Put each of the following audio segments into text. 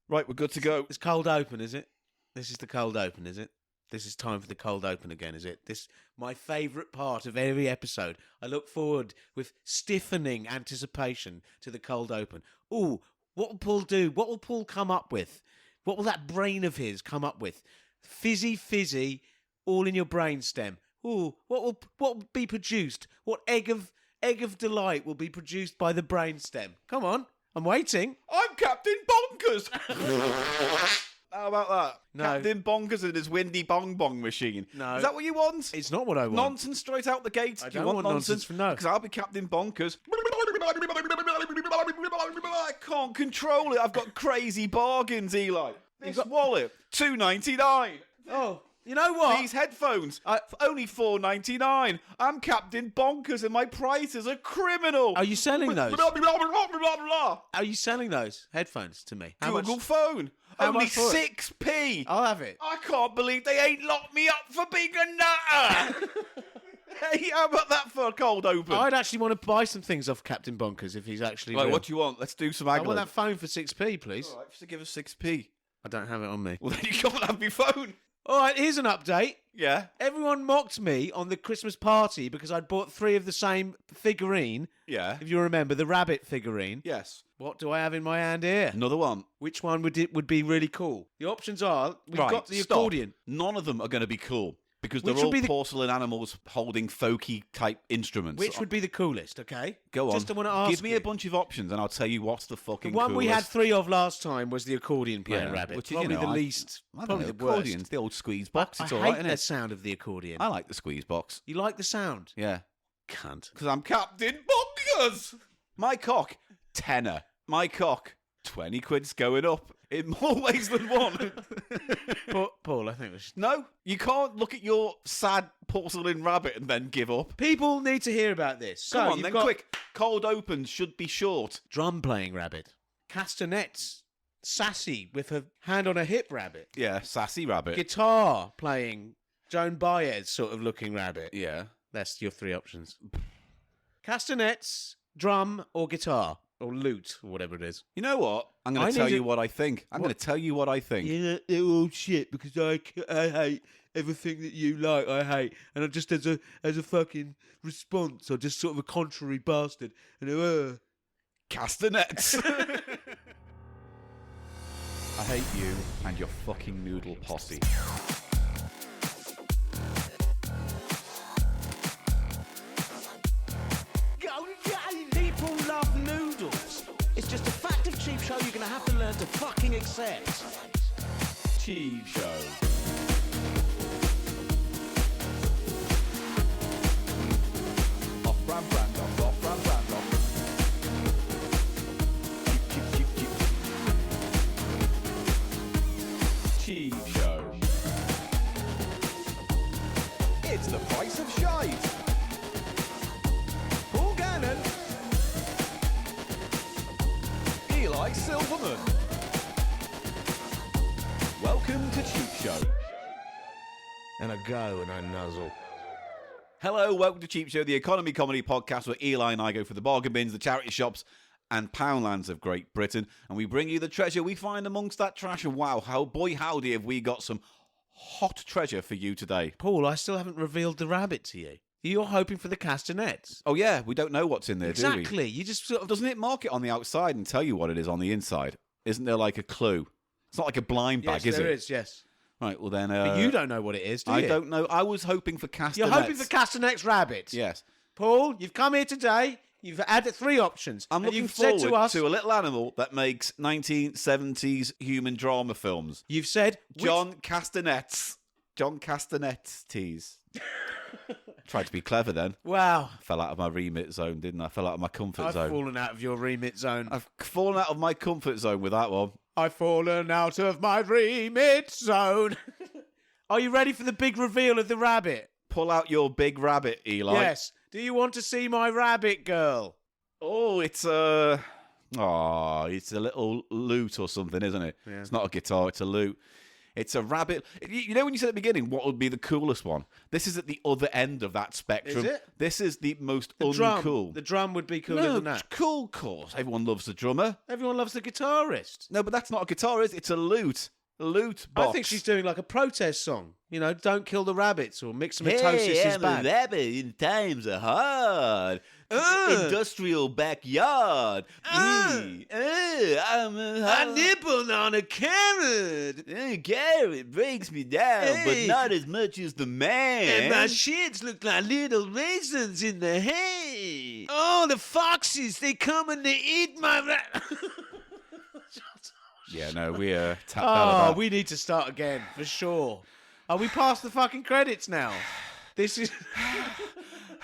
Right, we're good to go. It's cold open, is it? This is the cold open, is it? This is time for the cold open again, is it? This my favourite part of every episode. I look forward with stiffening anticipation to the cold open. Ooh, what will Paul do? What will Paul come up with? What will that brain of his come up with? Fizzy, all in your brainstem. Ooh, what will be produced? What egg of delight will be produced by the brainstem? Come on, I'm waiting. I'm Captain Bonkers. How about that? No. Captain Bonkers and his windy bong bong machine. No. Is that what you want? It's not what I want. Nonsense straight out the gate. I Do you don't want want nonsense no. Because I'll be Captain Bonkers. I can't control it. I've got crazy bargains, Eli. This wallet, $2.99. Oh, you know what? These headphones, only $4.99. I'm Captain Bonkers and my prices are criminal. Are you selling those? Are you selling those headphones to me? How Google much? phone. How Only much for it? 6p. I'll have it. I can't believe they ain't locked me up for being a nutter. Hey, how about that for a cold open? I'd actually want to buy some things off Captain Bonkers if he's actually. Right, real. what do you want? Let's do some I haggling. want that phone for 6p, please. All right, just give us 6p. I don't have it on me. Well, then you can't have my phone. All right, here's an update. Yeah. Everyone mocked me on the Christmas party because I'd bought 3 of the same figurine. Yeah. If you remember, the rabbit figurine. Yes. What do I have in my hand here? Another one. Which one would be really cool? The options are, we've Right, got the stop. accordion. None of them are going to be cool because Which they're would all be the- porcelain animals holding folky type instruments. Which would be the coolest, okay? Go on. Just I want to ask Give me you. a bunch of options and I'll tell you what's the fucking The one we had coolest. 3 of last time was the accordion playing Yeah, rabbit. which is, Probably you know, the least, I don't probably know, the worst. accordion's the old squeeze box. It's I all hate right, isn't the it? sound of the accordion. I like the squeeze box. You like the sound? Yeah. Cunt. Because I'm Captain Bonkers. My cock, tenner. My cock, 20 quid's going up in more ways than one. Paul, I think we should... No, you can't look at your sad porcelain rabbit and then give up. People need to hear about this. Come so on, you've then got quick. Cold opens should be short. Drum playing rabbit. Castanets. Sassy with her hand on her hip rabbit. Yeah, sassy rabbit. Guitar playing Joan Baez sort of looking rabbit. Yeah. That's your 3 options. Castanets, drum, or guitar. Or lute, or whatever it is. You know what? I'm going to tell you what I think. I'm going to tell you what I think. Yeah, they're all shit because I hate everything that you like. I hate, and I just as a fucking response, or just sort of a contrary bastard. And Castanets. I hate you and your fucking noodle posse. People love noodles. It's just a fact of Cheap Show you're going to have to learn to fucking accept. Cheap Show. Off-brand brand off, off-brand brand off. Cheap Show. It's the price of shite. Paul Gannon. Eli Silverman. Welcome to Cheap Show. And I go and I nuzzle. Hello, welcome to Cheap Show, the economy comedy podcast where Eli and I go for the bargain bins, the charity shops, and poundlands of Great Britain, and we bring you the treasure we find amongst that trash. And wow, howdy have we got some hot treasure for you today. Paul, I still haven't revealed the rabbit to you. You're hoping for the castanets. Oh yeah, we don't know what's in there, do we? Exactly. You just sort of... Doesn't it mark it on the outside and tell you what it is on the inside? Isn't there like a clue? It's not like a blind bag, yes, is it? there is, yes. Right, well then... But you don't know what it is, do you? I don't know. I was hoping for castanets. You're hoping for castanets rabbit. Yes. Paul, you've come here today. You've had 3 options. I'm and looking you've forward said to us, to a little animal that makes 1970s human drama films. You've said... John Castanets. John Castanets tease. Tried to be clever then. Wow. Fell out of my remit zone, didn't I? Fell out of my comfort zone. I've fallen out of your remit zone. I've fallen out of my comfort zone with that one. I've fallen out of my remit zone. Are you ready for the big reveal of the rabbit? Pull out your big rabbit, Eli. Yes. Do you want to see my rabbit girl? Oh, it's a little lute or something, isn't it? Yeah. It's not a guitar, it's a lute. It's a rabbit. You know when you said at the beginning what would be the coolest one? This is at the other end of that spectrum. Is it? This is the most The uncool. The drum would be cooler than that. Cool, course. Everyone loves the drummer. Everyone loves the guitarist. No, but that's not a guitar, is it? It's a lute. A lute box. I think she's doing like a protest song. You know, don't kill the rabbits or mixomatosis is bad. A rabbit in times are hard. Industrial backyard. I nibbled on a carrot. Carrot breaks me down, but not as much as the man. And my shits look like little raisins in the hay. Oh, the foxes, they come and they eat my... Yeah, no, we tapped out of that. We need to start again, for sure. Are we past the fucking credits now? This is...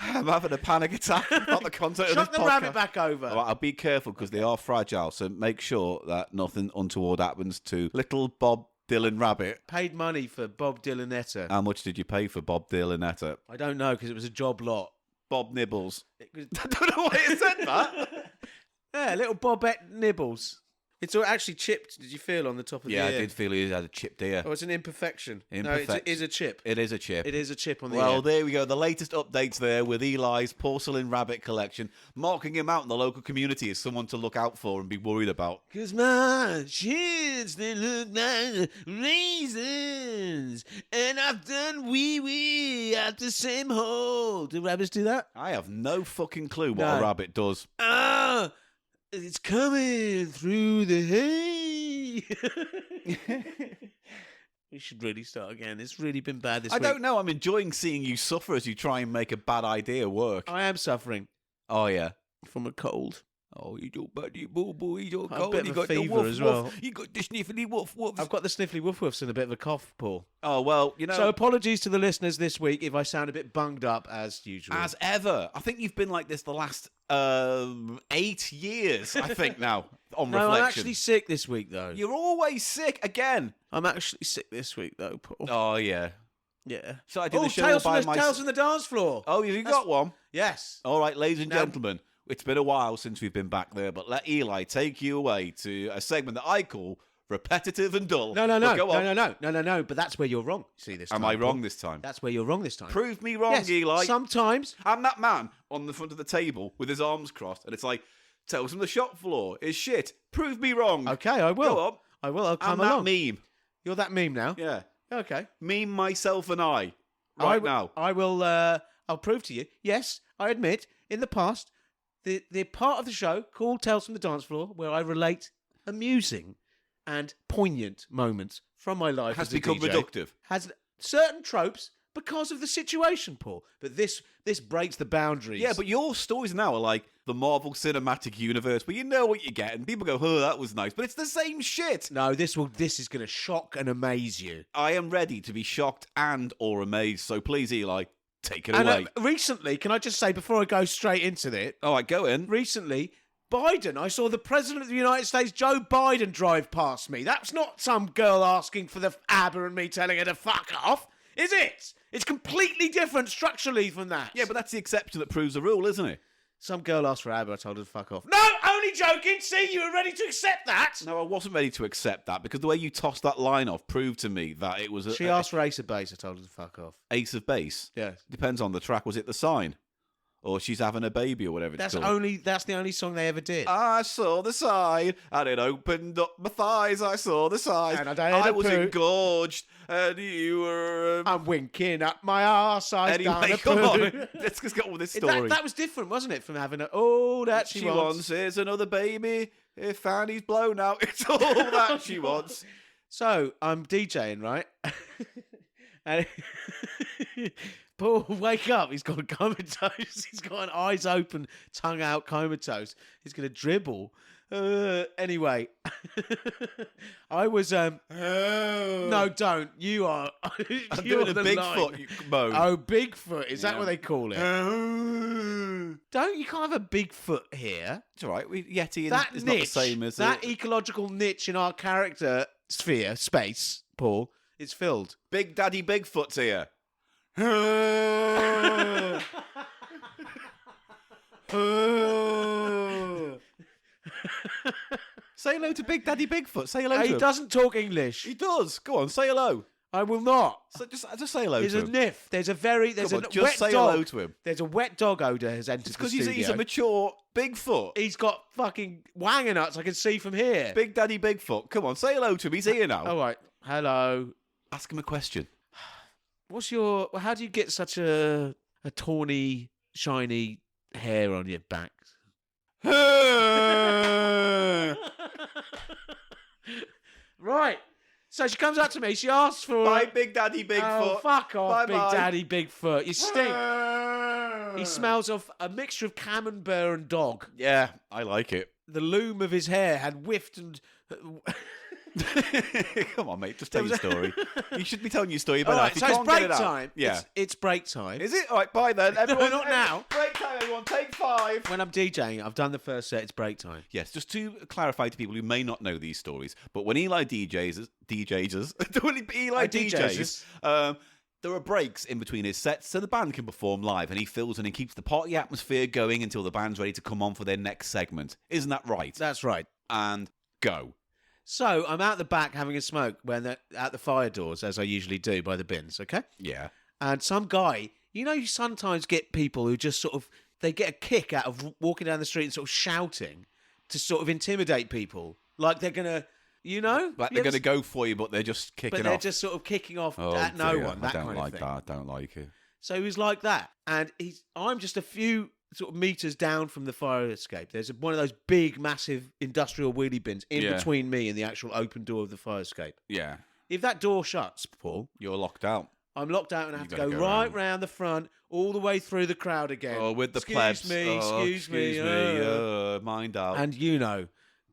I'm having a panic attack about the content of this Chuck the podcast. rabbit back over. All right, I'll be careful because they are fragile, so make sure that nothing untoward happens to little Bob Dylan Rabbit. Paid money for Bob Dylanetta. How much did you pay for Bob Dylanetta? I don't know, because it was a job lot. Bob Nibbles. Was... I don't know why it said that. Yeah, little Bobette Nibbles. It's all actually chipped, did you feel, on the top of the ear? Yeah, I did feel he had a chipped ear. Oh, it's an imperfection. No, Imperfect. it is a chip. It is a chip. It is a chip on the ear. Well, there we go. The latest updates there with Eli's porcelain rabbit collection, marking him out in the local community as someone to look out for and be worried about. Cause my shits, they look like raisins, and I've done wee-wee at the same hole. Do rabbits do that? I have no fucking clue what No. a rabbit does. Ah, it's coming through the hay. We should really start again. It's really been bad this I week. don't know. I'm enjoying seeing you suffer as you try and make a bad idea work. I am suffering Oh, yeah. from a cold. Oh, you don't buddy boo boo. You don't A go. bit of You a got the fever woof as woof. well. You got the sniffly woof woof. I've got the sniffly woof woofs and a bit of a cough, Paul. Oh, well, you know. So apologies to the listeners this week if I sound a bit bunged up as usual. As ever. I think you've been like this the last 8 years, I think, now, on No, reflection. I'm actually sick this week, though. You're always sick again. I'm actually sick this week, though, Paul. Oh, yeah. Yeah. So I did the show Tales by from Tales from the dance floor. Oh, you got one? Yes. All right, ladies and Now- gentlemen, it's been a while since we've been back there, but let Eli take you away to a segment that I call repetitive and dull. No. But go on. No. But that's where you're wrong. See this? Am time, I wrong Paul. this time? That's where you're wrong this time. Prove me wrong, Yes, Eli. Sometimes. I'm that man on the front of the table with his arms crossed, and it's like, Tales from the shop floor is shit. Prove me wrong. Okay, I will. Go on. I will. I'll come I'm along. that meme. You're that meme now. Yeah. Okay. Meme myself and I. I Right w- now. I will. I'll prove to you. Yes, I admit. In the past, the part of the show called Tales from the Dance Floor, where I relate amusing and poignant moments from my life Has as a become DJ, reductive. has certain tropes because of the situation, Paul. But this breaks the boundaries. Yeah, but your stories now are like the Marvel Cinematic Universe, where you know what you're getting. People go, oh, that was nice. But it's the same shit. no, this is going to shock and amaze you. I am ready to be shocked and or amazed. So please, Eli, take it And away. recently, can I just say before I go straight into it? All right, go in. Recently, Biden, I saw the President of the United States, Joe Biden, drive past me. That's not some girl asking for the ABBA and me telling her to fuck off, is it? It's completely different structurally from that. Yeah, but that's the exception that proves the rule, isn't it? Some girl asked for ABBA, I told her to fuck off. No, only joking. See, you were ready to accept that. No, I wasn't ready to accept that because the way you tossed that line off proved to me that it was She asked for Ace of Base, I told her to fuck off. Ace of Base. Yeah. Depends on the track. Was it The Sign? Or She's Having a Baby or whatever it's called. That's the only song they ever did. I saw the sign and it opened up my thighs. I saw the sign. And I was poo. engorged and you were. I'm winking up my arse. I Anyway, come on. Let's just get on with this story. That was different, wasn't it, from having a... Oh, that she wants is another baby. If Fanny's blown out, it's all that she wants. So, I'm DJing, right? And Paul, wake up. He's got a comatose. He's got an eyes open, tongue out comatose. He's going to dribble. Anyway, I was... No, don't. You are... I'm you're doing a the Bigfoot line. mode. Oh, Bigfoot. Is that Yeah. what they call it? Don't you can't have a Bigfoot here. It's all right. Yeti That is niche, not the same as that ecological niche in our character sphere, space, Paul, is filled. Big Daddy Bigfoot's here. Say hello to Big Daddy Bigfoot. Say hello to He him. doesn't talk English. He does. Go on, say hello. I will not. So just say hello There's to a him. niff. There's a Come on, just wet say dog. hello to him. There's a wet dog odor has entered It's the because studio. he's a mature Bigfoot. He's got fucking wanger nuts I can see from here. Big Daddy Bigfoot. Come on, say hello to him. He's here now. All right. Hello. Ask him a question. How do you get such a tawny, shiny hair on your back? Right. So she comes up to me. She asks for... Bye, Big Daddy Bigfoot. Oh, fuck off, Bye-bye. Big Daddy Bigfoot. You stink. He smells of a mixture of camembert and dog. Yeah, I like it. The loom of his hair had whiffed and... Come on, mate. Just tell your story. You should be telling your story, but All right, if you so it's can't get break it out- time. Yeah. It's break time. Is it? All right, bye then. Everyone, not now. Break time, everyone. Take 5. When I'm DJing, I've done the first set. It's break time. Yes, just to clarify to people who may not know these stories, but when Eli DJs, when Eli DJs, there are breaks in between his sets so the band can perform live, and he fills in and keeps the party atmosphere going until the band's ready to come on for their next segment. Isn't that right? That's right. And go. So I'm out the back having a smoke when they're at the fire doors, as I usually do by the bins, okay? Yeah. And some guy, you sometimes get people who just sort of, they get a kick out of walking down the street and sort of shouting to sort of intimidate people. Like they're going to, Like they're going to go for you, but they're just kicking But they're off. just sort of kicking off Oh, at no dear. one, that I don't kind like of thing. that. I don't like it. So he was like that. And I'm just a few sort of meters down from the fire escape. There's one of those big, massive industrial wheelie bins in Yeah. between me and the actual open door of the fire escape. Yeah. If that door shuts, Paul, You're locked out. I'm locked out and I have You to go gotta go right round. round the front, all the way through the crowd again. Oh, with the excuse plebs. Me, Oh, excuse me, mind out. And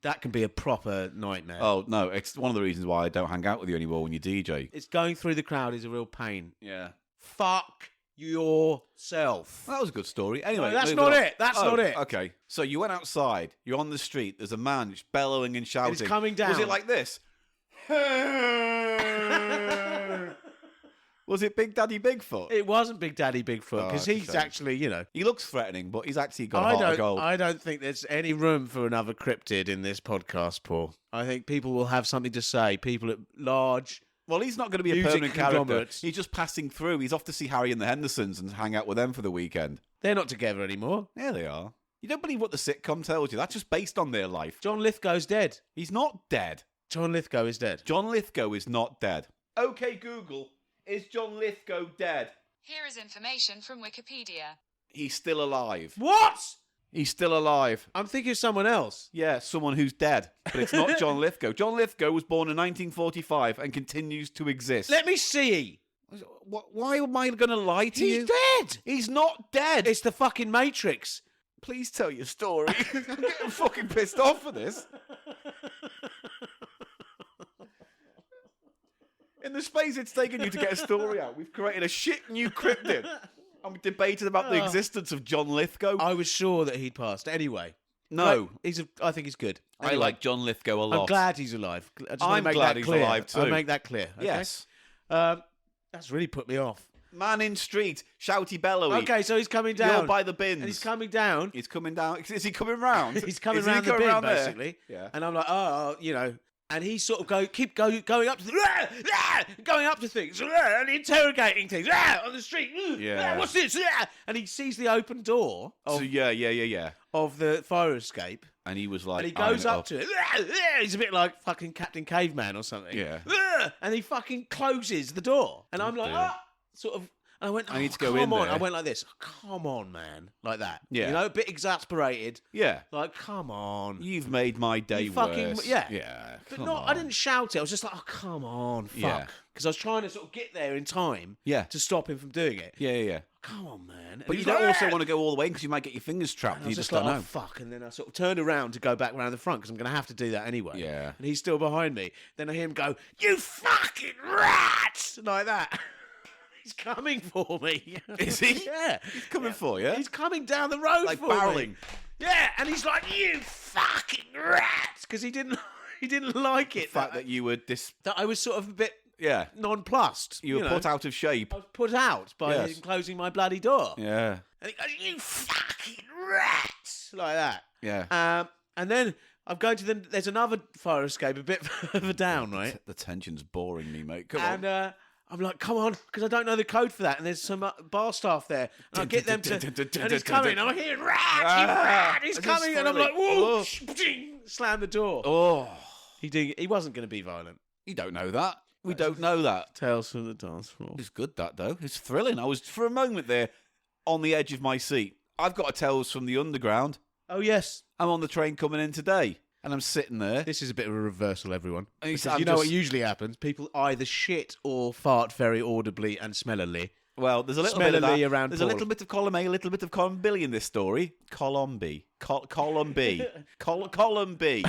that can be a proper nightmare. Oh, no, it's one of the reasons why I don't hang out with you anymore when you DJ. It's going through the crowd is a real pain. Yeah. Fuck yourself. That was a good story. Anyway, No, that's moving not on. it. That's not it. Okay, so you went outside. You're on the street. There's a man just bellowing and shouting. It's coming down. Was it like this? Was it Big Daddy Bigfoot? It wasn't Big Daddy Bigfoot because it's a he's shame. actually, He looks threatening, but he's actually got a heart of gold. I don't think there's any room for another cryptid in this podcast, Paul. I think people will have something to say. People at large. Well, he's not going to be a Music permanent character. conglomerates. He's just passing through. He's off to see Harry and the Hendersons and hang out with them for the weekend. They're not together anymore. Yeah, they are. You don't believe what the sitcom tells you. That's just based on their life. John Lithgow's dead. He's not dead. John Lithgow is dead. John Lithgow is not dead. Okay, Google. Is John Lithgow dead? Here is information from Wikipedia. He's still alive. What? He's still alive. I'm thinking of someone else. Yeah, someone who's dead. But it's not John Lithgow. John Lithgow was born in 1945 and continues to exist. Let me see. Why am I going to lie to you? He's dead. He's not dead. It's the fucking Matrix. Please tell your story. I'm getting fucking pissed off for this. In the space it's taken you to get a story out, we've created a shit new cryptid. And we debated about the existence of John Lithgow. I was sure that he'd passed. Anyway. No. I think he's good. I Anyway, like John Lithgow a lot. I'm glad he's alive. I just want I'm to make glad that he's clear. alive too. I'll make that clear. Okay? Yes. That's really put me off. Man in street, shouty bellowy. Okay, so he's coming down. You're by the bins. And he's coming down. He's coming down. Is he coming round? He's coming Is he round the coming bin, round there? basically. Yeah. And I'm like, and he's sort of going up to going up to things and interrogating things on the street. Yeah. What's this? And he sees the open door So of, yeah. of the fire escape. And he was like, And he goes up to it. He's a bit like fucking Captain Caveman or something. Yeah. And he fucking closes the door. And I'm like, dear. sort of. And I went, I need to go come in on. there. I went like this. Come on, man. Like that. Yeah. You know, a bit exasperated. Yeah. Like, come on. You've made my day You fucking- worse. yeah. Yeah. But come not, on. I didn't shout it. I was just like, oh, come on, fuck. Yeah. Because I was trying to sort of get there in time Yeah. to stop him from doing it. Yeah. Come on, man. And But he you was don't like, also "Ah!" want to go all the way because you might get your fingers trapped. And I You was just just don't like, know. oh, fuck. And then I sort of turned around to go back round the front because I'm going to have to do that anyway. Yeah. And he's still behind me. Then I hear him go, you fucking rat! Like that. He's coming for me. Is he? Yeah. He's coming for you. He's coming down the road Like for barreling. me. Yeah, and he's like, you fucking rat! Because he didn't like The it. fact that you were that I was sort of a bit yeah, nonplussed. you were know. put out of shape. I was put out by Yes. him closing my bloody door. Yeah. And he goes, you fucking rat! Like that. Yeah. And then I'm going to there's another fire escape a bit further down, right? The tension's boring me, mate. Come And on. I'm like, come on, because I don't know the code for that. And there's some bar staff there. And I get them to... And he's coming. I'm hearing, rat, he's coming. And I'm like, whoa, slam the door. Oh, He wasn't going to be violent. you don't know that. We don't know that. Tales from the dance floor. It's good, that, though. It's thrilling. I was, for a moment there, on the edge of my seat. I've got a Tales from the Underground. Oh, yes. I'm on the train coming in today, and I'm sitting there. This is a bit of a reversal, everyone. And Because I'm you know what just- usually happens? People either shit or fart very audibly and smellily. Well, there's a little bit of Smellily that. around There's Paul. a little bit of column A, a little bit of column B in this story. Column B. Column B. Column B.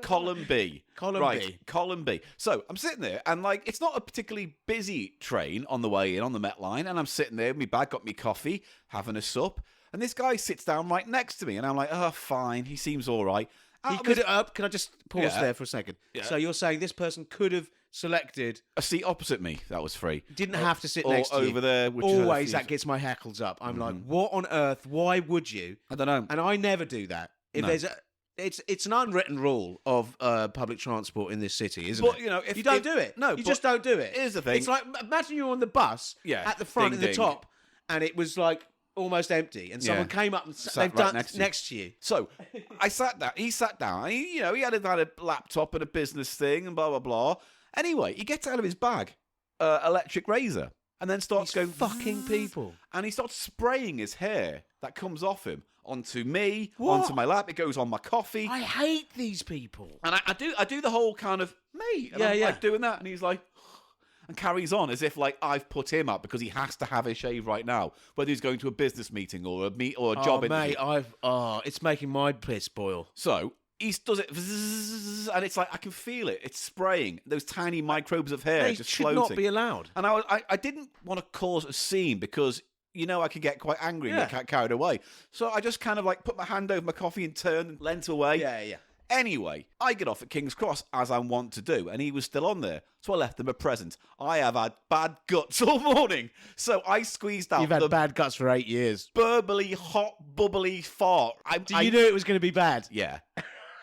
Column B. Column right, B. Column B. So I'm sitting there, and like it's not a particularly busy train on the way in on the Met Line, and I'm sitting there with my bag, got me coffee, having a sup, and this guy sits down right next to me, and I'm like, oh, fine, he seems all right. He could have... Can I just pause Yeah. there for a second? Yeah. So you're saying this person could have selected... A seat opposite me, that was free. Didn't have to sit Or next to you. over there, which is Always a- that gets my hackles up. I'm like, what on earth? Why would you? I don't know. And I never do that. If No. there's a, it's an unwritten rule of public transport in this city, isn't But, it? you know, if you don't do it. No, you but just don't do it. here's the thing. It's like imagine you're on the bus Yeah, at the front ding, and the ding. top, and it was like almost empty, and someone Yeah. came up and Sat they've right done next to you. you. So I sat down. He sat down. And he had a laptop and a business thing and blah blah blah. Anyway, he gets out of his bag, electric razor, and then starts These going fucking people. and he starts spraying his hair that comes off him onto me, What? onto my lap. It goes on my coffee, I hate these people. and I do the whole kind of mate. And I'm Yeah. like doing that, and he's like. And carries on as if like I've put him up because he has to have a shave right now, whether he's going to a business meeting or a job interview. Mate, it's making my piss boil. So he does it, and it's like I can feel it. It's spraying those tiny microbes of hair They just should floating. not be allowed. And I didn't want to cause a scene because I could get quite angry and Yeah. get carried away. So I just kind of like put my hand over my coffee and turned and leant away. Yeah. Anyway, I get off at King's Cross as I want to do, and he was still on there. So I left him a present. I have had bad guts all morning, so I squeezed out You've had the bad guts for 8 years. burbly, hot, bubbly fart. You knew it was going to be bad? Yeah.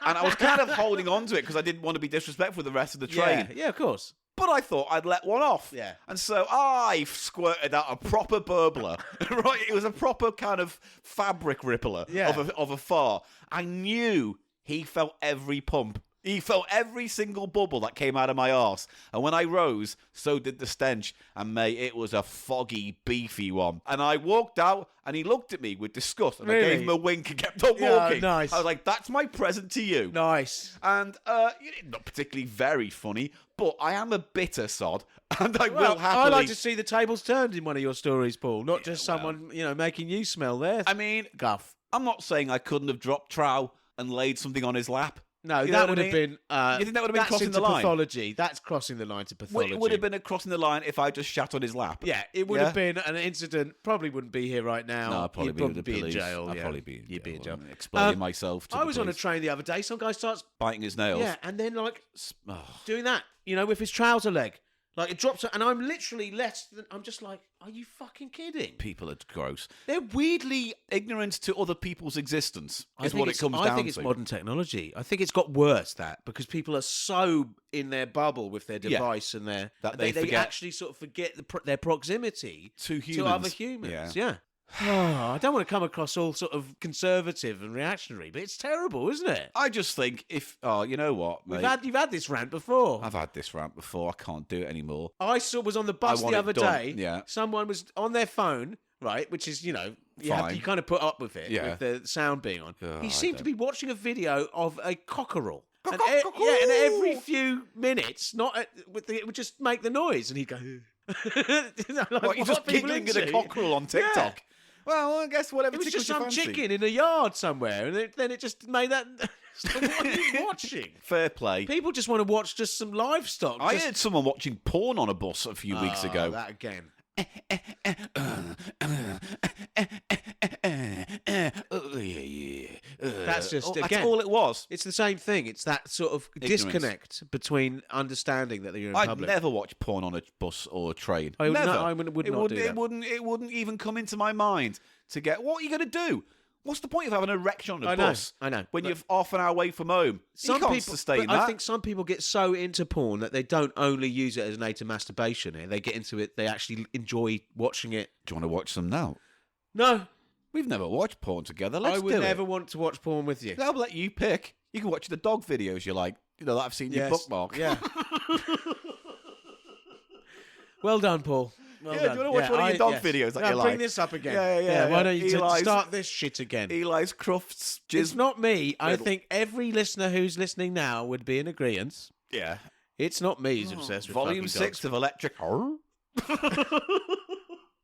And I was kind of holding on to it because I didn't want to be disrespectful to the rest of the train. Yeah, of course. But I thought I'd let one off. Yeah. And so I squirted out a proper burbler. Right? It was a proper kind of fabric rippler Yeah. of a fart. I knew he felt every pump. He felt every single bubble that came out of my arse. And when I rose, so did the stench. And mate, it was a foggy, beefy one. And I walked out and he looked at me with disgust. And I Really? gave him a wink and kept on Yeah, walking. nice. I was like, that's my present to you. Nice. And not particularly very funny, but I am a bitter sod, and I Well, will happily. I like to see the tables turned in one of your stories, Paul. Not just someone, making you smell their I mean, guff. I'm not saying I couldn't have dropped trow and laid something on his lap. No, You know that what would I have mean? been. You think that would have been that's crossing into the line? pathology. That's crossing the line to pathology. It would have been a crossing the line if I just shat on his lap. Yeah, it would Yeah? have been an incident. Probably wouldn't be here right now. No, I'd probably You'd be with the be in police. jail. I'd yeah. probably be in You'd be in jail. Explaining myself to I the was on a police. train the other day. Some guy starts, biting his nails. yeah, and then like Oh, doing that, with his trouser leg. Like it drops, and I'm literally less than. I'm just like, are you fucking kidding? people are gross. They're weirdly. Ignorance to other people's existence I is think what it it's- comes I down think it's to. modern technology. I think it's got worse because people are so in their bubble with their Yeah. device and their That they they forget- actually sort of forget their proximity To to humans. other humans. Yeah. Oh, I don't want to come across all sort of conservative and reactionary, but it's terrible, isn't it? I just think you know what, mate? You've had this rant before. I've had this rant before. I can't do it anymore. I was on the bus want the it other done, day. yeah. Someone was on their phone, right, which is, you Fine. kind of put up with it, Yeah. with the sound being on. Oh, He I seemed to don't. be watching a video of a cockerel. And, Cock-cock-cock-cock. and every few minutes, it would just make the noise, and he'd go. Like, What, you're just people giggling at a into? cockerel on TikTok? Yeah. Well, I guess whatever It was tickles just your some fancy. chicken in a yard somewhere, and then it just made that. So what are you watching? Fair play. People just want to watch just some livestock. I just... heard someone watching porn on a bus a few weeks Oh, ago. that again. That's just, that's again- all it was. It's the same thing. It's that sort of Ignorance. disconnect between understanding that you're in I'd public. never watch porn on a bus or a train. I would never. not- I would not do that. It wouldn't even come into my mind to get. What are you going to do? What's the point of having an erection on a I know, bus? I know. When But you're half an hour away from home. You can't sustain but that. I think some people get so into porn that they don't only use it as an aid to masturbation. They get into it. They actually enjoy watching it. Do you want to watch some now? No, We've never watched porn together. Let's I would do never it. want to watch porn with you. I'll let you pick. You can watch the dog videos you like. You know, that I've seen you bookmark. Yeah. Well done, Paul. Well Yeah, done. do you want to watch one of your dog videos that you like? Bring this up again. Yeah. Why don't you Eli's- start this shit again? Eli's Crufts. It's not me. I riddle. think every listener who's listening now would be in agreement. Yeah. It's not me who's obsessed with Volume fucking 6 dogs. of Electric.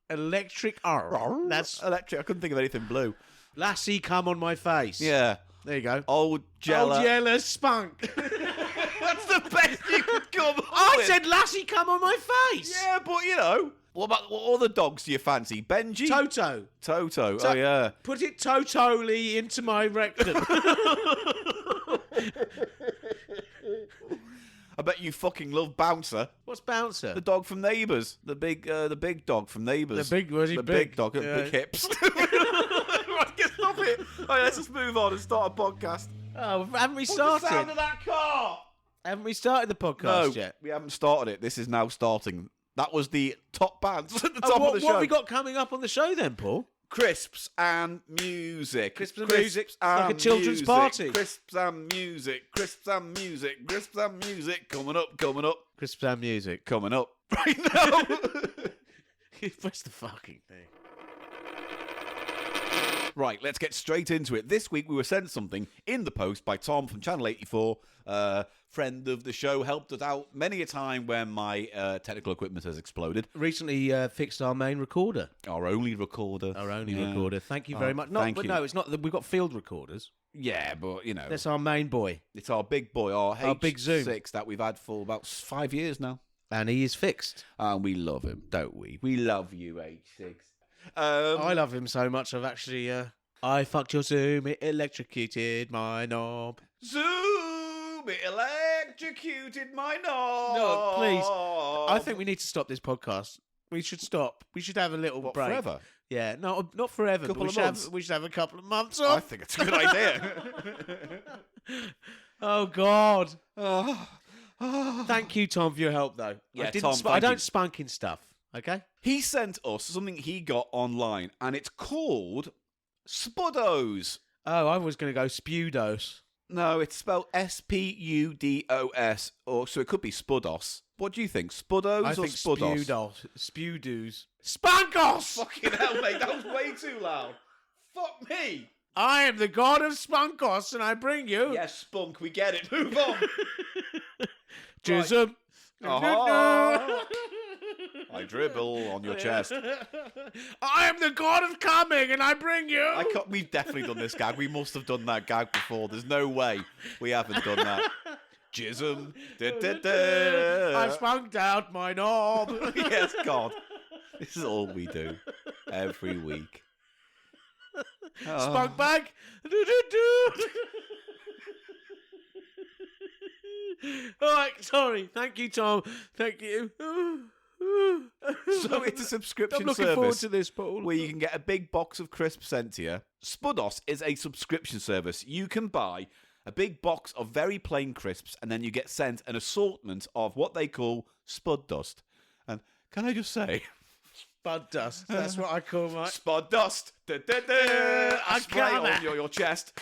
Electric R. That's Electric. I couldn't think of anything blue. Lassie, come on my face. Yeah. There you go. Old Jella. Old Jella spunk. That's the best you could come up I with. said Lassie, come on my face. Yeah, but you know. What other dogs do you fancy? Benji? Toto. Toto. Oh, yeah. Put it totally into my rectum. I bet you fucking love Bouncer. What's Bouncer? The dog from Neighbours. The big dog from Neighbours. The big- was he The big? dog. Yeah. Big hips. Right, stop it. All right, let's just move on and start a podcast. Oh, haven't we What's the sound started? of that car? Haven't we started the podcast No, yet? we haven't started it. This is now starting. That was the top bands at the Oh, top what, of the show. what have we got coming up on the show then, Paul? Crisps and music. Crisps and music. It's like a and children's music. party. Crisps and music. Crisps and music. Crisps and music. Coming up. Crisps and music. Coming up. Right now. Press the fucking thing. Right, let's get straight into it. This week we were sent something in the post by Tom from Channel 84, friend of the show, helped us out many a time when my technical equipment has exploded. Recently fixed our main recorder. Our only recorder. Our only Yeah. recorder. Thank you very much. No, thank but you. no, it's not. We've got field recorders. Yeah, but you know, That's our main boy, it's our big boy, our big Zoom. H6 that we've had for about 5 years now. and he is fixed. And we love him, don't we? We love you, H6. I love him so much. I've actually. I fucked your Zoom. It electrocuted my knob. Zoom, it electrocuted my knob. No, please. I think we need to stop this podcast. We should stop. We should have a little What, break. forever? Yeah, no, not forever. Couple But of we months? we should have a couple of months I off. think it's a good idea. Oh God! Oh. Thank you, Tom, for your help, though. Yeah, I didn't Tom, I thank don't you. spunk in stuff. Okay. He sent us something he got online, and it's called Spudos. Oh, I was going to go Spudos. No, it's spelled Spudos, or so it could be Spudos. What do you think, Spudos I or think Spudos? Spudos. Spankos! Fucking hell, mate, that was way too loud. Fuck me. I am the god of Spankos, and I bring you. Yes, Spunk, we get it. Move on. Jism. Aha. I dribble on your chest. I am the god of coming, and I bring you. We've definitely done this gag. We must have done that gag before. There's no way we haven't done that. Jism. I spunked out my knob. Yes, God. This is all we do every week. Spunk bag. All right, sorry. Thank you, Tom. Thank you. So it's a subscription I'm looking service forward to this, Paul. where you can get a big box of crisps sent to you. Spudos is a subscription service. You can buy a big box of very plain crisps, and then you get sent an assortment of what they call Spud Dust. And can I just say, Spud Dust. That's what I call my... Spud Dust. I spray it coming. on your chest.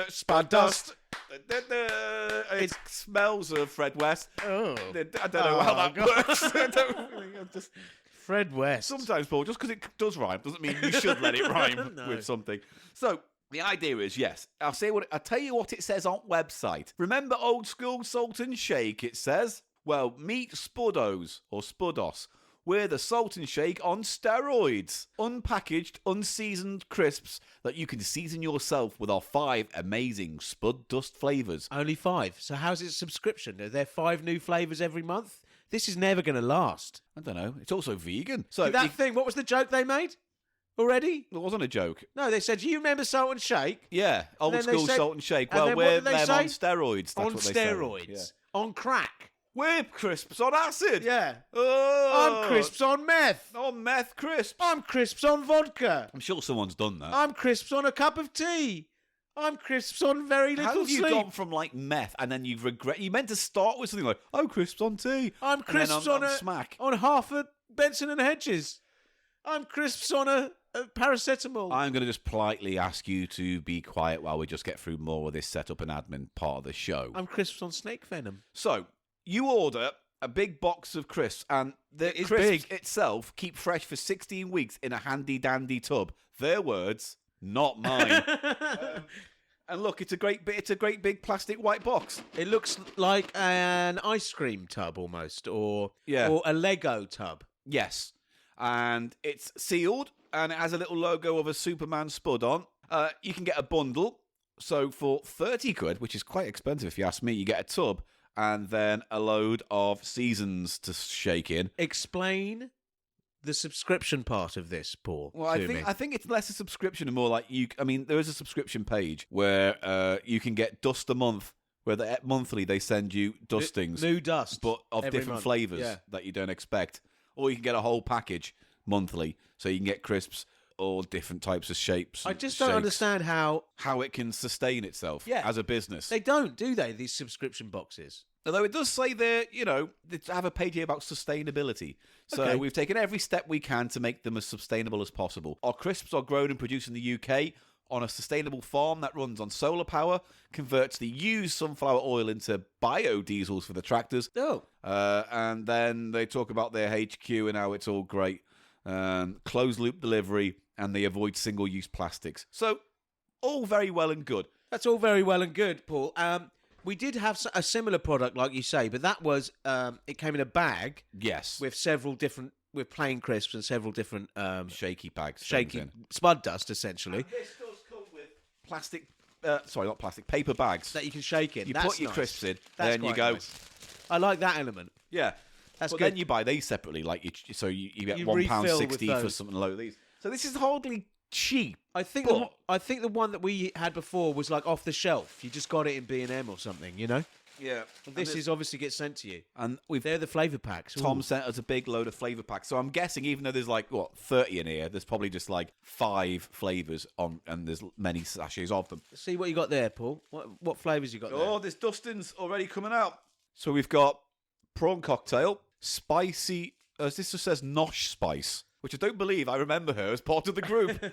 Spud Dust. It smells of Fred West. Oh. I don't know how that God. works. I don't just Fred West. sometimes, Paul, just because it does rhyme doesn't mean you should let it rhyme No. with something. So the idea is, yes, I'll tell you what it says on website. Remember old school salt and shake? It says, well, meet Spudos or Spudos. We're the salt and shake on steroids. Unpackaged, unseasoned crisps that you can season yourself with our 5 amazing Spud Dust flavours. Only 5. So how's it subscription? Are there 5 new flavours every month? This is never going to last. I don't know. It's also vegan. So That thing, what was the joke they made? Already? it wasn't a joke. No, they said, do you remember Salt and Shake? Yeah, old then they school said- salt and shake. and Well, then what we're did they them say? on steroids. That's On what they say. steroids. Yeah. On crack. We're crisps on acid. Yeah. Oh. I'm crisps on meth. On meth crisps. I'm crisps on vodka. I'm sure someone's done that. I'm crisps on a cup of tea. I'm crisps on very little How have you sleep. gone from like meth and then you regret? You meant to start with something like, "Oh, crisps on tea." I'm And then crisps on smack. half a Benson and Hedges. I'm crisps on a paracetamol. I'm going to just politely ask you to be quiet while we just get through more of this setup and admin part of the show. I'm crisps on snake venom. So, you order a big box of crisps, and the It is crisps big. itself keep fresh for 16 weeks in a handy-dandy tub. Their words, not mine. And look, it's a great big plastic white box. It looks like an ice cream tub almost, or Yeah. or a Lego tub. Yes. And it's sealed, and it has a little logo of a Superman Spud on. You can get a bundle. So for 30 quid, which is quite expensive if you ask me, you get a tub and then a load of seasons to shake in. Explain the subscription part of this, Paul. Well, I think it's less a subscription and more like there is a subscription page where you can get dust a month, where monthly they send you dustings, new dust, but of every different month. flavors Yeah. that you don't expect. Or you can get a whole package monthly, so you can get crisps, all different types of shapes. I and just don't shapes. understand how how it can sustain itself Yeah. as a business. they don't, do they? These subscription boxes. Although it does say there, they have a page here about sustainability. So Okay. we've taken every step we can to make them as sustainable as possible. Our crisps are grown and produced in the UK on a sustainable farm that runs on solar power, converts the used sunflower oil into biodiesels for the tractors. Oh, And then they talk about their HQ and how it's all great. Closed loop delivery, and they avoid single-use plastics. So all very well and good. that's all very well and good, Paul. We did have a similar product, like you say, but that was it came in a bag Yes. with plain crisps and several different shaky bags. shaky things in. spud dust, essentially, This does come with plastic, not plastic, paper bags. that you can shake in. You That's put your nice. crisps in, That's then you quite go. nice. I like that element. Yeah. That's but good. then you buy these separately, like you get You £1.60 refill with for those. something low of these. So this is hardly cheap. I think But- I think the one that we had before was like off the shelf. You just got it in B&M or something, you know. Yeah. This is obviously gets sent to you. and we've They're the flavour packs. Tom Ooh. sent us a big load of flavour packs. So I'm guessing even though there's like 30 in here, there's probably just like 5 flavours on, and there's many sachets of them. See what you got there, Paul. What flavours you got there? Oh, this dusting's already coming out. So we've got prawn cocktail, spicy. This just says Nosh Spice, which I don't believe I remember her as part of the group.